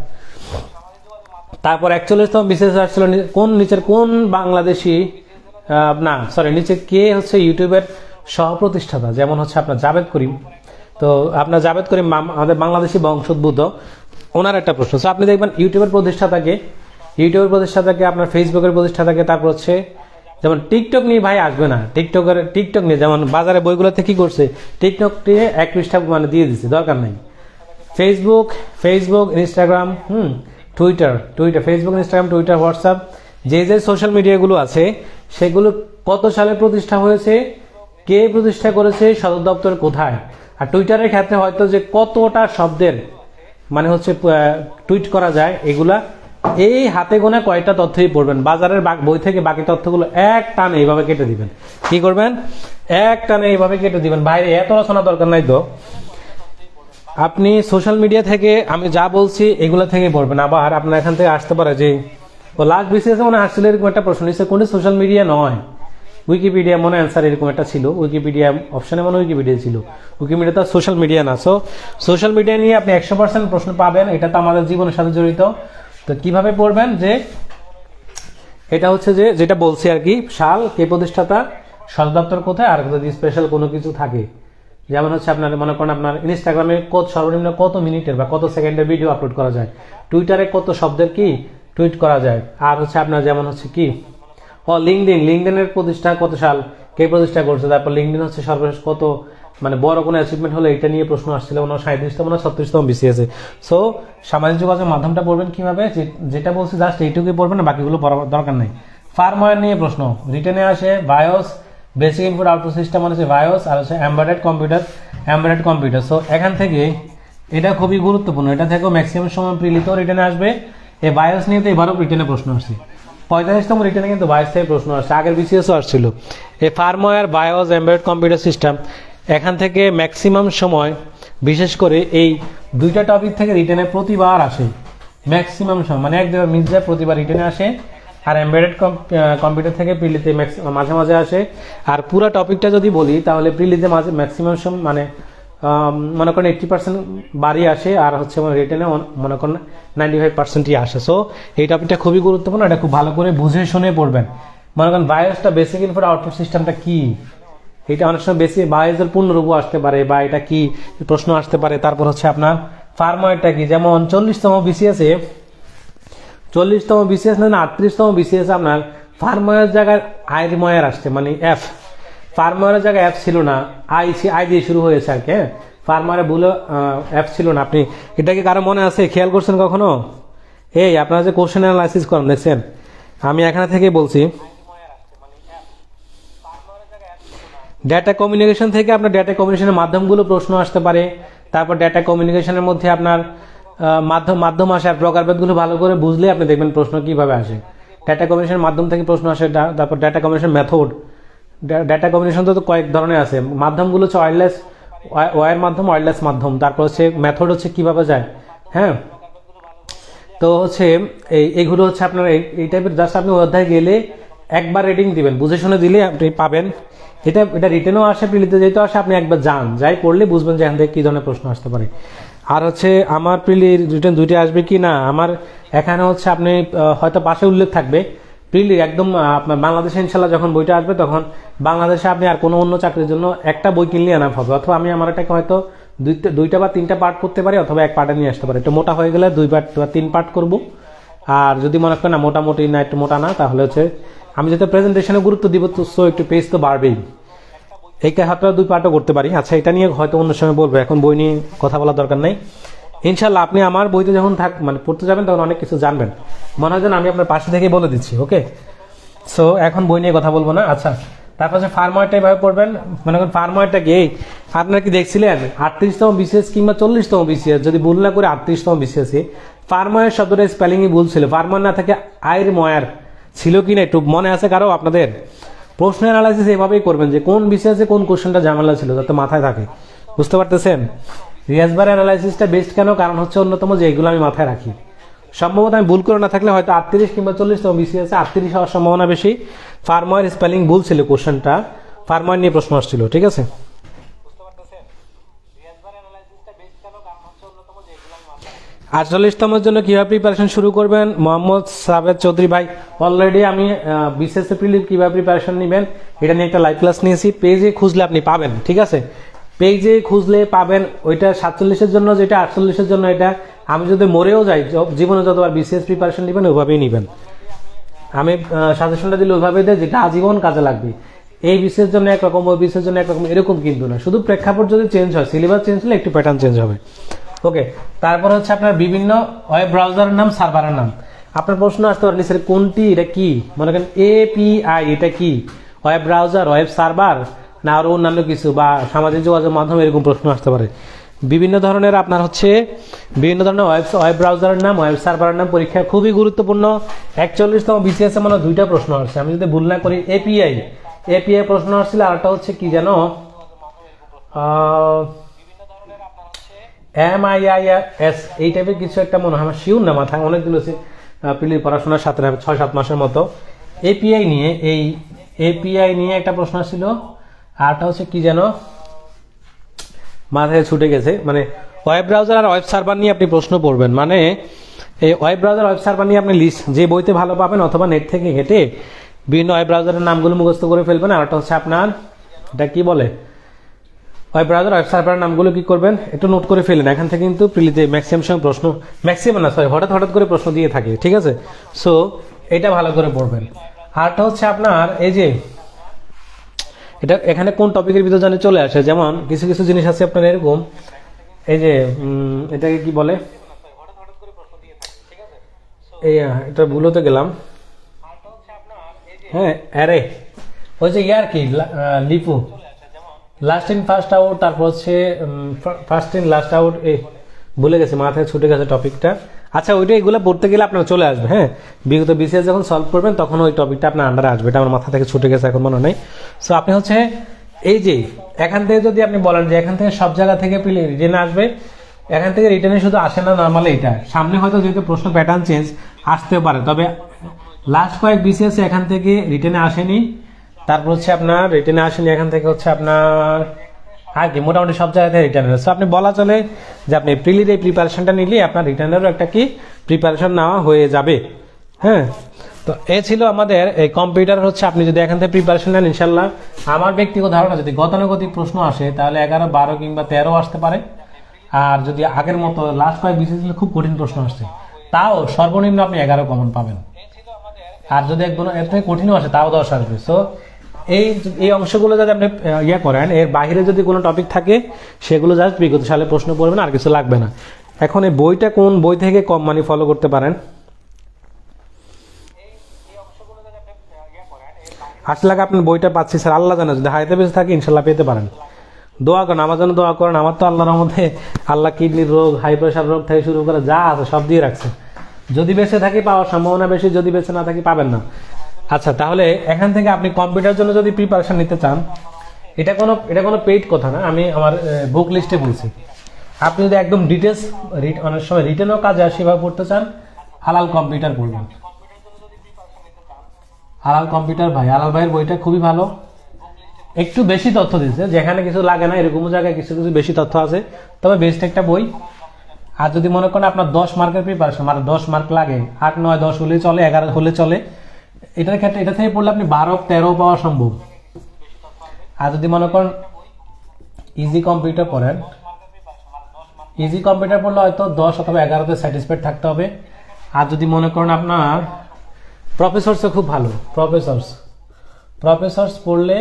তারপর 41তম BCSE আসছিল নিচের কোন বাংলাদেশি নিচে কে হচ্ছে ইউটিউবের সহপ্রতিষ্ঠাতা, যেমন হচ্ছে আপনার জাভেদ করিম। তো আপনার জাভেদ করিম আমাদের বাংলাদেশি বংশোদ্ভূত, ওনার একটা প্রশ্ন। সো আপনি দেখবেন ইউটিউবের প্রতিষ্ঠাতাকে আপনার ফেসবুকের প্রতিষ্ঠাতাকে, তারপর হচ্ছে যেমন টিকটক নিয়ে ভাই আসবে না, টিকটক নিয়ে যেমন বাজারে বইগুলোতে কি করছে, টিকটক নিয়ে 1 পৃষ্ঠা মানে দিয়ে দিচ্ছে, দরকার নাই। Facebook, Instagram, Twitter, Facebook, Instagram, Twitter, WhatsApp, যে সোশ্যাল মিডিয়াগুলো আছে সেগুলো কত সালে প্রতিষ্ঠা হয়েছে, কে প্রতিষ্ঠা করেছে, সদর দপ্তর কোথায়। আর টুইটারের ক্ষেত্রে হয়তো যে কতটা শব্দের মানে হচ্ছে টুইট করা যায়, এগুলা এই হাতে গোনা কয়েকটা তথ্যই পড়বেন। বাজারের বই থেকে বাকি তথ্যগুলো এক টানে এইভাবে কেটে দিবেন। কি করবেন, এক টানে এইভাবে কেটে দিবেন, বাইরে এত রচনা দরকার নাই। তো আপনি সোশ্যাল মিডিয়া থেকে আমি যা বলছি এগুলো থেকে পড়বেন। আবার আপনার এখান থেকে আসতে পারে যে লাস্ট BCSE মনে আসছিল এরকম একটা প্রশ্ন নিচ্ছে, কোনটি সোশ্যাল মিডিয়া নয়, উইকিপিডিয়া মনে অ্যান্সার এরকম একটা ছিল, উইকিপিডিয়া অপশনে মনে উইকিপিডিয়া ছিল, উইকিপিডিয়া তো সোশ্যাল মিডিয়া না। সো সোশ্যাল মিডিয়া নিয়ে আপনি 100% প্রশ্ন পাবেন, এটা তো আমাদের জীবনের সাথে জড়িত। তো কিভাবে পড়বেন, যে এটা হচ্ছে যে যেটা বলছি আর কি, সাল, কে প্রতিষ্ঠাতা, সদর দপ্তর কোথায়, আর যদি স্পেশাল কোনো কিছু থাকে, যেমন হচ্ছে আপনার মনে করেন আপনার ইনস্টাগ্রামে সর্বনিম্ন কত মিনিটের বা কত সেকেন্ডের ভিডিও আপলোড করা যায়, টুইটারে কত শব্দের কি টুইট করা যায়, আর হচ্ছে আপনার যেমন হচ্ছে কি লিঙ্কডইনের প্রতিষ্ঠা কত সাল, কে প্রতিষ্ঠা করছে, তারপর লিঙ্কডইন হচ্ছে সর্বশেষ কত মানে বড় কোনো অ্যাচিভমেন্ট হলে এটা নিয়ে প্রশ্ন আসছিল 37তম না 36তম BCSE। সো সামাজিক যোগাযোগ মাধ্যমটা পড়বেন কিভাবে, যেটা বলছি জাস্ট এইটুকুই পড়বেন, না বাকিগুলো দরকার নেই। ফার্মওয়্যার নিয়ে প্রশ্ন রিটেনে আসে, bias, basic input output system মানে বায়োস, আর হচ্ছে এমবেডেড কম্পিউটার। সো এখান থেকে এটা খুবই গুরুত্বপূর্ণ, এটা থেকেও ম্যাক্সিমাম সময় প্রিলিত রিটেনে আসবে। এই বায়োস নিয়ে তো এবারও রিটেনে প্রশ্ন আসছে, 45তম রিটেনে কিন্তু বায়োস থেকে প্রশ্ন আসছে, আগের BCSE আসছিল। এই firmware, bias, embedded computer system, এখান থেকে ম্যাক্সিমাম সময় বিশেষ করে এই 2টা টপিক থেকে রিটেনে প্রতিবার আসে, ম্যাক্সিমাম সময় মানে একদম মিস যায়, প্রতিবার রিটেনে আসে। আর এমবেডেড কম্পিউটার থেকে প্রিলিতে মাঝে মাঝে আসে। আর পুরো টপিকটা যদি বলি তাহলে প্রিলিতে ম্যাক্সিমাম সময় মানে মনে করেন 80% বাড়ি আসে, আর হচ্ছে রিটেনে মনে করেন 95%ই আসে। সো এই টপিকটা খুবই গুরুত্বপূর্ণ, এটা খুব ভালো করে বুঝে শুনে পড়বেন। মনে করেন বায়োসটা, বেসিক ইনপুট আউটপুট সিস্টেমটা কি, এটা অনেক সময় বেশি বায়োসের পূর্ণরূপও আসতে পারে, বা এটা কি প্রশ্ন আসতে পারে। তারপর হচ্ছে আপনার ফার্মওয়্যারটা কি, যেমন 40তম BCSE না 38তম BCSE আপনার ফার্মওয়্যার জায়গায় আইমওয়্যার আসছে, মানে এফ, ফার্মওয়্যারের জায়গায় এফ ছিল না, আই দিয়ে শুরু হয়েছে আর কি। ফার্মারে ভুলে অ্যাপ ছিল না। আপনি এটা কি কারো মনে আছে, খেয়াল করছেন কখনো? এই আপনারা যে কোশ্চেন অ্যানালাইসিস করেন দেখছেন, আমি এখানে থেকেই বলছি ডেটা কমিউনিকেশন থেকে আপনার ডেটা কমিউনিকেশনের মাধ্যমগুলো প্রশ্ন আসতে পারে। তারপর ডেটা কমিউনিকেশনের মধ্যে আপনার মাধ্যম আসে, আর প্রকারভেদগুলো ভালো করে বুঝলে আপনি দেখবেন প্রশ্ন কিভাবে আসে। ডেটা কমিউনিকেশনের মাধ্যম থেকে প্রশ্ন আসে। তারপর data communication method, data communication তো কয়েক ধরনের আছে। মাধ্যমগুলো হচ্ছে ওয়্যারলেস, ওয়্যার মাধ্যম, ওয়্যারলেস মাধ্যম। তারপর হচ্ছে মেথড হচ্ছে কিভাবে যায়। হ্যাঁ, তো হচ্ছে এইগুলো হচ্ছে আপনার এই টাইপের। জাস্ট আপনি অধ্যায় গেলে একবার রেটিং দিবেন, বুঝে শুনে দিলে আপনি পাবেন। এটা রিটেনও আসে, প্রিলিতে যেহেতু আসে, আপনি একবার যাই পড়লে বুঝবেন যে এখান থেকে কী ধরনের প্রশ্ন আসতে পারে। আর হচ্ছে আমার প্রিলির রিটেন দুইটা আসবে কি না, আমার এখানে হচ্ছে আপনি হয়তো পাশে উল্লেখ থাকবে প্রিলি একদম আপনার বাংলাদেশে ইনশাল্লাহ যখন বইটা আসবে তখন বাংলাদেশে আপনি আর কোনো অন্য চাকরির জন্য একটা বই কিনলে এনাফ হবে। অথবা আমি আমার এটাকে হয়তো দুইটা বা তিনটা পার্ট করতে পারি, অথবা এক পার্টে নিয়ে আসতে পারি। একটু মোটা হয়ে গেলে 2 পার্ট বা 3 পার্ট করবো। আর যদি মনে করেন না মোটামুটি না একটু মোটা না, তাহলে হচ্ছে আমি যেহেতু প্রেজেন্টেশনে গুরুত্ব দিব, তো সো একটু পেজ তো বাড়বেই, এই হাতটা 2 পার্টও করতে পারি। আচ্ছা, এটা নিয়ে হয়তো অন্য সময় বলবো, এখন বই নিয়ে কথা বলার দরকার নাই। ইনশাল্লাহ আপনি আমার বইতে যখন মানে পড়তে যাবেন তখন অনেক কিছু জানবেন, মনে হয় যেন আমি আপনার পাশে থেকে বলে দিচ্ছি। ওকে, সো এখন বই নিয়ে কথা বলবো না। আচ্ছা, তারপর হচ্ছে ফার্মারটা এভাবে পড়বেন। মনে করেন ফার্মারটা কি, আপনারা কি দেখছিলেন 38তম বিসিএস কিংবা 40তম বিসিএস, যদি ভুল না করে 38তম বিসিএসে ফার্মারের শব্দটা স্পেলিংই ভুল ছিল, ফার্মার না থাকে আয়ের ময়ার ছিল কিনা একটু মনে আছে কারো আপনাদের? প্রশ্ন অ্যানালাইসিস এভাবেই করবেন যে কোন বিসিএসে কোন কোশ্চেনটা ঝামেলা ছিল, যাতে মাথায় থাকে। বুঝতে পারতেছেন? রিয়াজবার অ্যানালাইসিসটা বেস্ট কেন? কারণ হচ্ছে অন্যতম যে এগুলো আমি মাথায় রাখি। সম্ভবত আমি ভুল করে না থাকলে হয়তো 38 কিংবা 40তম বিসিএসে 38 হওয়ার সম্ভাবনা বেশি। ফার্মার স্পেলিং ভুল ছিল, কোশ্চেনটা ফার্মার নিয়ে প্রশ্ন আসছিল। ঠিক আছে, 48তমের জন্য কিভাবে প্রিপারেশন শুরু করবেন? মোহাম্মদ সাবেদ চৌধুরী ভাই, অলরেডি আমি বিসিএস প্রিলিম কিভাবে প্রিপারেশন নেবেন এটা নিয়ে একটা লাইভ ক্লাস নিয়েছি, পেজে খুঁজলে আপনি পাবেন। ঠিক আছে, পেজে খুঁজলে পাবেন। ওইটা 47-এর জন্য যেটা, 48-এর জন্য এটা। আমি যদি মরেও যাই, জীবনে যতবার বিসিএস প্রিপারেশন নেবেন ওইভাবেই নেবেন। আমি সাজেশনটা দিলে ওইভাবেই দেয় যেটা আজীবন কাজে লাগবে। এই বিসিএস জন্য একরকম, ওই বিসিএস জন্য একরকম, এরকম কিন্তু না। শুধু প্রেক্ষাপট যদি চেঞ্জ হয়, সিলেবাস চেঞ্জ হলে একটু প্যাটার্ন চেঞ্জ হবে। ওকে, তারপর হচ্ছে আপনার বিভিন্ন ওয়েব ব্রাউজারের নাম, সার্ভারের নাম। আপনার প্রশ্ন আসতে পারে স্যার কোনটি, এটা কি? মনে করেন এপিআই এটা কি? ওয়েব ব্রাউজার, ওয়েব সার্ভার, না আরও অন্যান্য কিছু, বা সামাজিক যোগাযোগ মাধ্যম, এরকম প্রশ্ন আসতে পারে। বিভিন্ন ধরনের আপনার হচ্ছে বিভিন্ন ধরনের ওয়েব ব্রাউজারের নাম, ওয়েব সার্ভারের নাম পরীক্ষা খুবই গুরুত্বপূর্ণ। 41তম বিসিএস এ মানে 2টা প্রশ্ন আসছে, আমি যদি ভুল না করি। এপিআই প্রশ্ন আসছিল, আর একটা হচ্ছে কি যেন MIIS, এই টাইপের কিছু একটা মনে হয়, আমার শিওর না, মাথায় অনেকদিন হচ্ছে পিলির পড়াশোনার সাথে 6-7 মাসের মতো। এপিআই নিয়ে একটা প্রশ্ন ছিল, আরটা হচ্ছে কি যেন মাথায় ছুটে গেছে। মানে ওয়েব ব্রাউজার আর ওয়েব সার্ভার নিয়ে আপনি প্রশ্ন পড়বেন, মানে এই ওয়েব ব্রাউজার, ওয়েব সার্ভার নিয়ে আপনি লিস্ট যে বইতে ভালো পাবেন অথবা নেট থেকে ঘেটে বিভিন্ন ওয়েব ব্রাউজারের নামগুলো মুখস্থ করে ফেলবেন। আর একটা হচ্ছে আপনার এটা কি বলে, ওয়েব ব্রাউজার, ওয়েব সার্ভারের নামগুলো কি করবেন একটু নোট করে ফেলেন। এখান থেকে কিন্তু প্রিলিতে ম্যাক্সিমাম সময় প্রশ্ন, ম্যাক্সিমাম না সরি, হঠাৎ করে প্রশ্ন দিয়ে থাকে। ঠিক আছে, সো এটা ভালো করে পড়বেন। আরটা হচ্ছে আপনার এই যে এটা এখানে কোন টপিকের ভিতর জানি চলে আসে, যেমন কিছু কিছু জিনিস আছে আপনার এরকম, এই যে এটাকে কি বলে, এই এটা ভুল হতে গেলাম। হ্যাঁ, অ্যারে, ওই যে ইয়ার কি Lipu, last in first out, তারপর হচ্ছে ফার্স্ট ইন লাস্ট আউট, ভুলে গেছে, মাথায় ছুটে গেছে টপিকটা। আচ্ছা, ওইটা এগুলো পড়তে গেলে আপনার চলে আসবে। হ্যাঁ, বিগত বিসিএস যখন সলভ করবেন তখন ওই টপিকটা আপনার আন্ডারে আসবে। এটা আমার মাথা থেকে ছুটে গেছে, এখন মনে নেই। সো আপনি হচ্ছে এই যে এখান থেকে যদি আপনি বলেন যে এখান থেকে সব জায়গা থেকে রিটেন আসবে, এখান থেকে রিটেনে শুধু আসে না নর্মালি, এটা সামনে হয়তো যেহেতু প্রশ্ন প্যাটার্ন চেঞ্জ আসতেও পারে, তবে লাস্ট কয়েক বিসিএস এখান থেকে রিটেনে আসেনি। তারপর হচ্ছে আপনার রিটেনে আসেনি এখান থেকে হচ্ছে আপনার আর কি মোটামুটি সব জায়গাতে রিটার্নের। সো আপনি বলা চলে যে আপনি প্রিলির এই প্রিপারেশনটা নিলে আপনার রিটার্নেরও একটা কি প্রিপারেশন নেওয়া হয়ে যাবে। হ্যাঁ, তো এ ছিল আমাদের এই কম্পিউটার হচ্ছে, আপনি যদি এখান থেকে প্রিপারেশন নেন ইনশাল্লাহ, আমার ব্যক্তিগত ধারণা যদি গতানুগতিক প্রশ্ন আসে তাহলে 11, 12 কিংবা 13 আসতে পারে। আর যদি আগের মতো লাস্ট কয়েক বিসিএস খুব কঠিন প্রশ্ন আসছে, তাও সর্বনিম্ন আপনি 11 কমন পাবেন। আর যদি একদম এর থেকে কঠিনও আসে তাও 10 আসবে। সো এই এই অংশগুলো যদি আপনি ইয়ে করেন, এর বাইরে যদি কোনো টপিক থাকে সেগুলো জাস্ট বিগত সালে প্রশ্ন পড়বেন, আর কিছু লাগবে না। এখন এই বইটা কোন বই থেকে কম মানি ফলো করতে পারেন? আসলে আপনার বইটা পাচ্ছি স্যার, আল্লাহ জানে, যদি হাইতে বেঁচে থাকে ইনশাল্লাহ পেতে পারেন। দোয়া করেন, আমার জন্য দোয়া করেন। আমার তো আল্লাহর মধ্যে আল্লাহ কিডনির রোগ, হাই প্রেশার রোগ থেকে শুরু করে যা আছে সব দিয়ে রাখছে। যদি বেঁচে থাকি পাওয়ার সম্ভাবনা বেশি, যদি বেঁচে না থাকি পাবেন না। আচ্ছা, তাহলে এখান থেকে আপনি কম্পিউটার জন্য যদি প্রিপারেশন নিতে চান, এটা কোনো পেইড কথা না, আমি আমার বুক লিস্টে বলছি। আপনি যদি একদম ডিটেলস অনেক সময় রিটেনও কাজে সেভাবে পড়তে চান, হালাল কম্পিউটার পড়বেন। হালাল কম্পিউটার ভাই, হালাল ভাইয়ের বইটা খুবই ভালো, একটু বেশি তথ্য দিচ্ছে, যেখানে কিছু লাগে না এরকম জায়গায় কিছু কিছু বেশি তথ্য আছে, তবে বেস্ট একটা বই। আর যদি মনে করেন আপনার 10 মার্কের প্রিপারেশন, মানে 10 মার্ক লাগে, 8, 9, 10 হলে চলে, 11 হলে চলে, এটার ক্ষেত্রে এটা থেকে পড়লে আপনি 12, 13 পাওয়া সম্ভব। আর যদি মনে করেন ইজি কম্পিউটার পড়েন, ইজি কম্পিউটার পড়লে হয়তো 10 অথবা 11তে স্যাটিসফাইড থাকতে হবে। আর যদি মনে করেন আপনার প্রফেসরসে খুব ভালো, প্রফেসরস পড়লে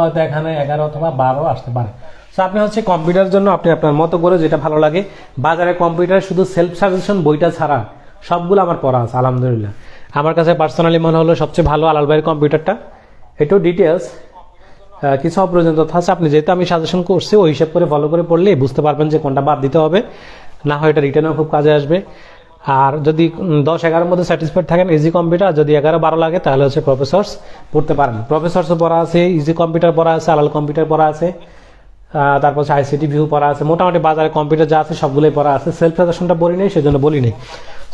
হয়তো এখানে 11 অথবা 12 আসতে পারে। সো আপনি হচ্ছে কম্পিউটারের জন্য আপনি আপনার মতো করে যেটা ভালো লাগে। বাজারে কম্পিউটার শুধু সেলফ সাজেশন বইটা ছাড়া সবগুলো আমার পড়া আছে আলহামদুলিল্লাহ। আমার কাছে পার্সোনালি মনে হলো সবচেয়ে ভালো আলাল ভাইয়ের কম্পিউটারটা। একটু ডিটেলস কিছু অপ্রয়োজন তথ্য আছে, আপনি যেহেতু আমি সাজেশন করছি ওই হিসাব করে ফলো করে পড়লে বুঝতে পারবেন যে কোনটা বাদ দিতে হবে, না হয় এটা রিটার্নেও খুব কাজে আসবে। আর যদি 10-11 মধ্যে স্যাটিসফাইড থাকেন ইজি কম্পিউটার, যদি 11-12 লাগে তাহলে হচ্ছে প্রফেসরস পড়তে পারেন। প্রফেসরসও পড়া আছে, ইজি কম্পিউটার পড়া আছে, আলাল কম্পিউটার পড়া আছে, তারপর হচ্ছে আইসিটি ভিউ পড়া আছে। মোটামুটি বাজারে কম্পিউটার যা আছে সবগুলোই পড়া আছে। সেলফ সাজেশনটা পড়ি নেই, সেজন্য বলি নেই।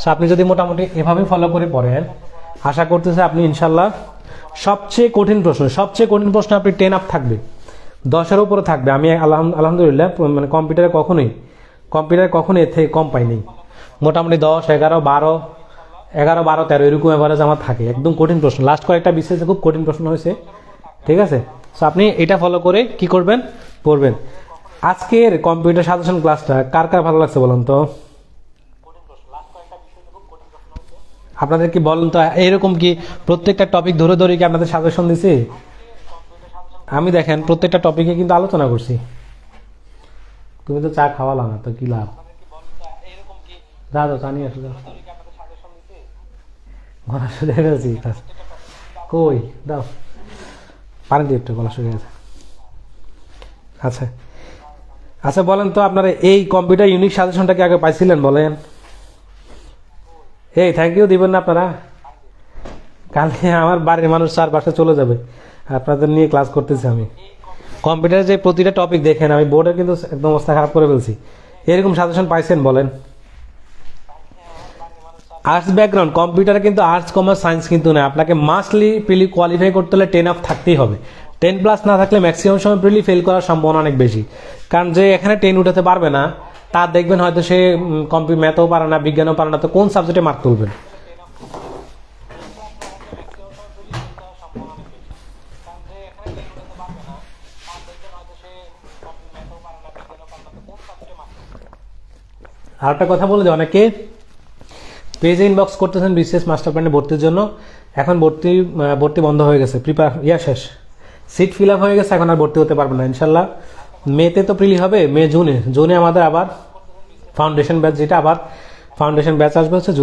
সো আপনি যদি মোটামুটি এভাবে ফলো করে পড়েন, আশা করতেছে আপনি ইনশাল্লাহ সবচেয়ে কঠিন প্রশ্ন আপনি 10 আপ থাকবে, 10-এর উপরে থাকবে। আমি আলহামদুলিল্লাহ মানে কম্পিউটারে কখনোই এর থেকে কম পাইনি। মোটামুটি 10, 11, 12, 13 এরকম এভারেজ আমার থাকে। একদম কঠিন প্রশ্ন, লাস্ট কয়েকটা বিশেষে খুব কঠিন প্রশ্ন হয়েছে, ঠিক আছে। সো আপনি এটা ফলো করে কি করবেন, পড়বেন। আজকের কম্পিউটার সাজেশন ক্লাসটা কার কার ভালো লাগছে বলুন তো? আপনাদের কি বলেন তো, এরকম কি প্রত্যেকটা টপিক ধরে ধরে কি আপনাদের সাজেশন দিছি? আমি দেখেন প্রত্যেকটা টপিকে কিন্তু আলোচনা করছি। তুমি তো চা খাওয়ালা না, তো কি লাভ? যা দাও চা নিয়ে আসো, গলা শুকিয়ে গেছি, কই দাও পানি দিয়ে, একটু গলা শুকিয়ে গেছে। আচ্ছা আচ্ছা, বলেন তো আপনারা এই কম্পিউটার ইউনিক সাজেশনটা কি আগে পাইছিলেন বলেন? এই থ্যাংক ইউ দিবেন না আপনারা? কালকে আমার বাড়ির মানুষ 4 বাসা চলে যাবে, আপনাদের নিয়ে ক্লাস করতেছি আমি। কম্পিউটারে যে প্রতিটা টপিক দেখেন, আমি বোর্ডে কিন্তু একদম অবস্থা খারাপ করে ফেলছি। এরকম সাজেশন পাইছেন বলেন? আর্টস ব্যাকগ্রাউন্ড কম্পিউটারে কিন্তু আর্টস কমার্স সায়েন্স কিন্তু না, আপনাকে মাস্টলি প্রিলি কোয়ালিফাই করতে হলে 10 আপ থাকতেই হবে। 10+ না থাকলে ম্যাক্সিমাম সময় প্রিলি ফেল করার সম্ভাবনা অনেক বেশি। কারণ যে এখানে 10 উঠাতে পারবে না, তার দেখবেন হয়তো সে ম্যাথও পারে না, বিজ্ঞানও পারে না, তো কোন সাবজেক্টে মার্ক তুলবেন? আর একটা কথা বলে যে অনেকে পেজে ইনবক্স করতেছেন বিসিএস মাস্টার প্ল্যানে ভর্তির জন্য। এখন ভর্তি বন্ধ হয়ে গেছে, শেষ, সিট ফিল আপ হয়ে গেছে, এখন আর ভর্তি হতে পারবে না ইনশাল্লাহ। মেতে তো প্রিলি হবে, জুনে আমাদের আবার ফাউন্ডেশন ব্যাচ, যেটা আবার ফাউন্ডেশন ব্যাচ আসবে হচ্ছে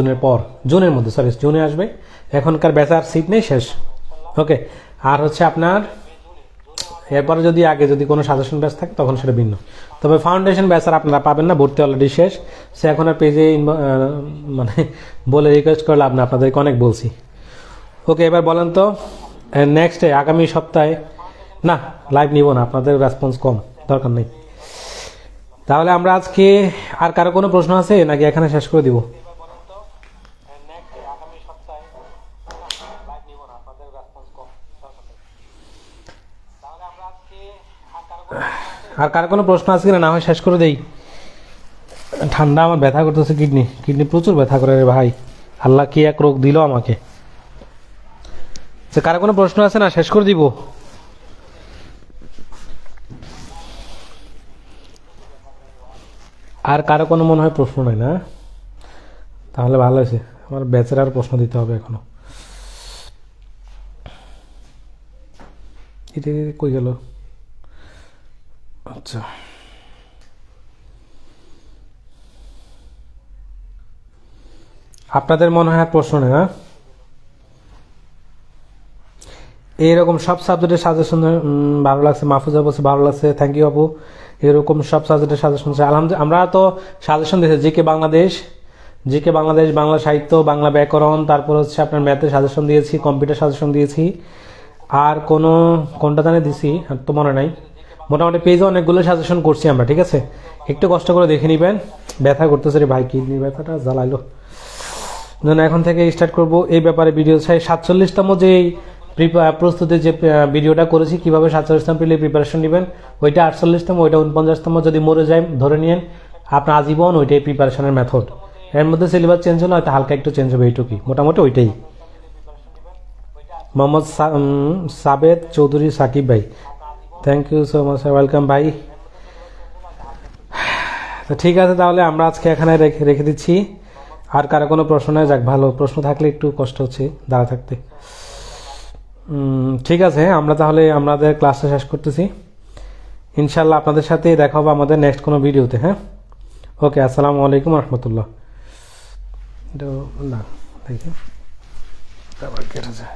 জুনের মধ্যে জুনে আসবে। এখনকার ব্যাচ আর সিট নেই, শেষ। ওকে, আর হচ্ছে আপনার এরপরে যদি কোনো সাজেশন ব্যাচ থাকে তখন সেটা ভিন্ন, তবে ফাউন্ডেশন ব্যাচ আর আপনারা পাবেন না, ভর্তি অলরেডি শেষ। সে এখন আর পেজে মানে বলে রিকোয়েস্ট করলে আপনাদেরকে অনেক বলছি। ওকে, এবার বলেন তো নেক্সট আগামী সপ্তাহে না লাইভ নিব না, আপনাদের রেসপন্স কম, দরকার নেই। তাহলে আমরা আজকে আর কারো কোনো প্রশ্ন আছে নাকি এখানে শেষ করে দিব? আর কার কোনো প্রশ্ন আছে কিনা, না হয় শেষ করে দেই। ঠান্ডা আমার ব্যথা করতেছে, কিডনি প্রচুর ব্যথা করে রে ভাই, আল্লাহ কি এক রোগ দিল আমাকে। কার কোনো প্রশ্ন আছে না শেষ করে দিব? আর কারো কোনো মনে হয় প্রশ্ন নাই না? তাহলে ভালো হয়েছে, আমার ব্যাচের আর প্রশ্ন দিতে হবে এখনো। এটা কই গেল? আচ্ছা, আপনাদের মনে হয় আর প্রশ্ন নেই? হ্যাঁ, এইরকম সব সাবজেক্টের সাজেশন ভালো লাগছে। মাহফুজা বলছে ভালো লাগছে, থ্যাংক ইউ আপু। এরকম সব সাবজেক্টের সাজেশন আলহামদুলিল্লাহ। আমরা তো সাজেশন দিয়েছি জিকে বাংলাদেশ, বাংলা সাহিত্য, বাংলা ব্যাকরণ, তারপর হচ্ছে আপনার ম্যাথের সাজেশন দিয়েছি, কম্পিউটার সাজেশন দিয়েছি। আর কোনটা জানে দিছি আর তো মনে নাই। মোটামুটি পেজে অনেকগুলো সাজেশন করছি আমরা, ঠিক আছে? একটু কষ্ট করে দেখে নিবেন। ব্যথা করতেছে রে ভাই, কিডনির ব্যথাটা জ্বালাইলো। যেন এখন থেকে স্টার্ট করব এই ব্যাপারে ভিডিও চাই। 47তম যে প্রস্তুতির যে ভিডিওটা করেছি কিভাবে 47তম প্রিলি প্রিপারেশন নেবেন, ওইটা 48তম, ওইটা 49তম। যদি মরে যায় ধরে নিন আপনার আজীবন ওইটাই প্রিপারেশনের মেথড। এর মধ্যে সিলেবাস চেঞ্জ হলো, হয়তো হালকা একটু চেঞ্জ হবে, এইটুকুই, মোটামুটি ওইটাই। মোহাম্মদ সাবেদ চৌধুরী সাকিব ভাই, thank you so much, welcome ভাই। তো ঠিক আছে, তাহলে আমরা আজকে এখানে রেখে দিচ্ছি। আর কারো কোনো প্রশ্ন নেই? যাক ভালো, প্রশ্ন থাকলে একটু কষ্ট হচ্ছে দাঁড়া থাকতে। ঠিক আছে, আমরা তাহলে আমাদের ক্লাসটা শেষ করতেছি। ইনশাল্লাহ আপনাদের সাথে দেখা হবে আমাদের নেক্সট কোনো ভিডিওতে। হ্যাঁ, ওকে, আসসালামু আলাইকুম রহমতুল্লাহ। না দেখি আবার কেটে যায়।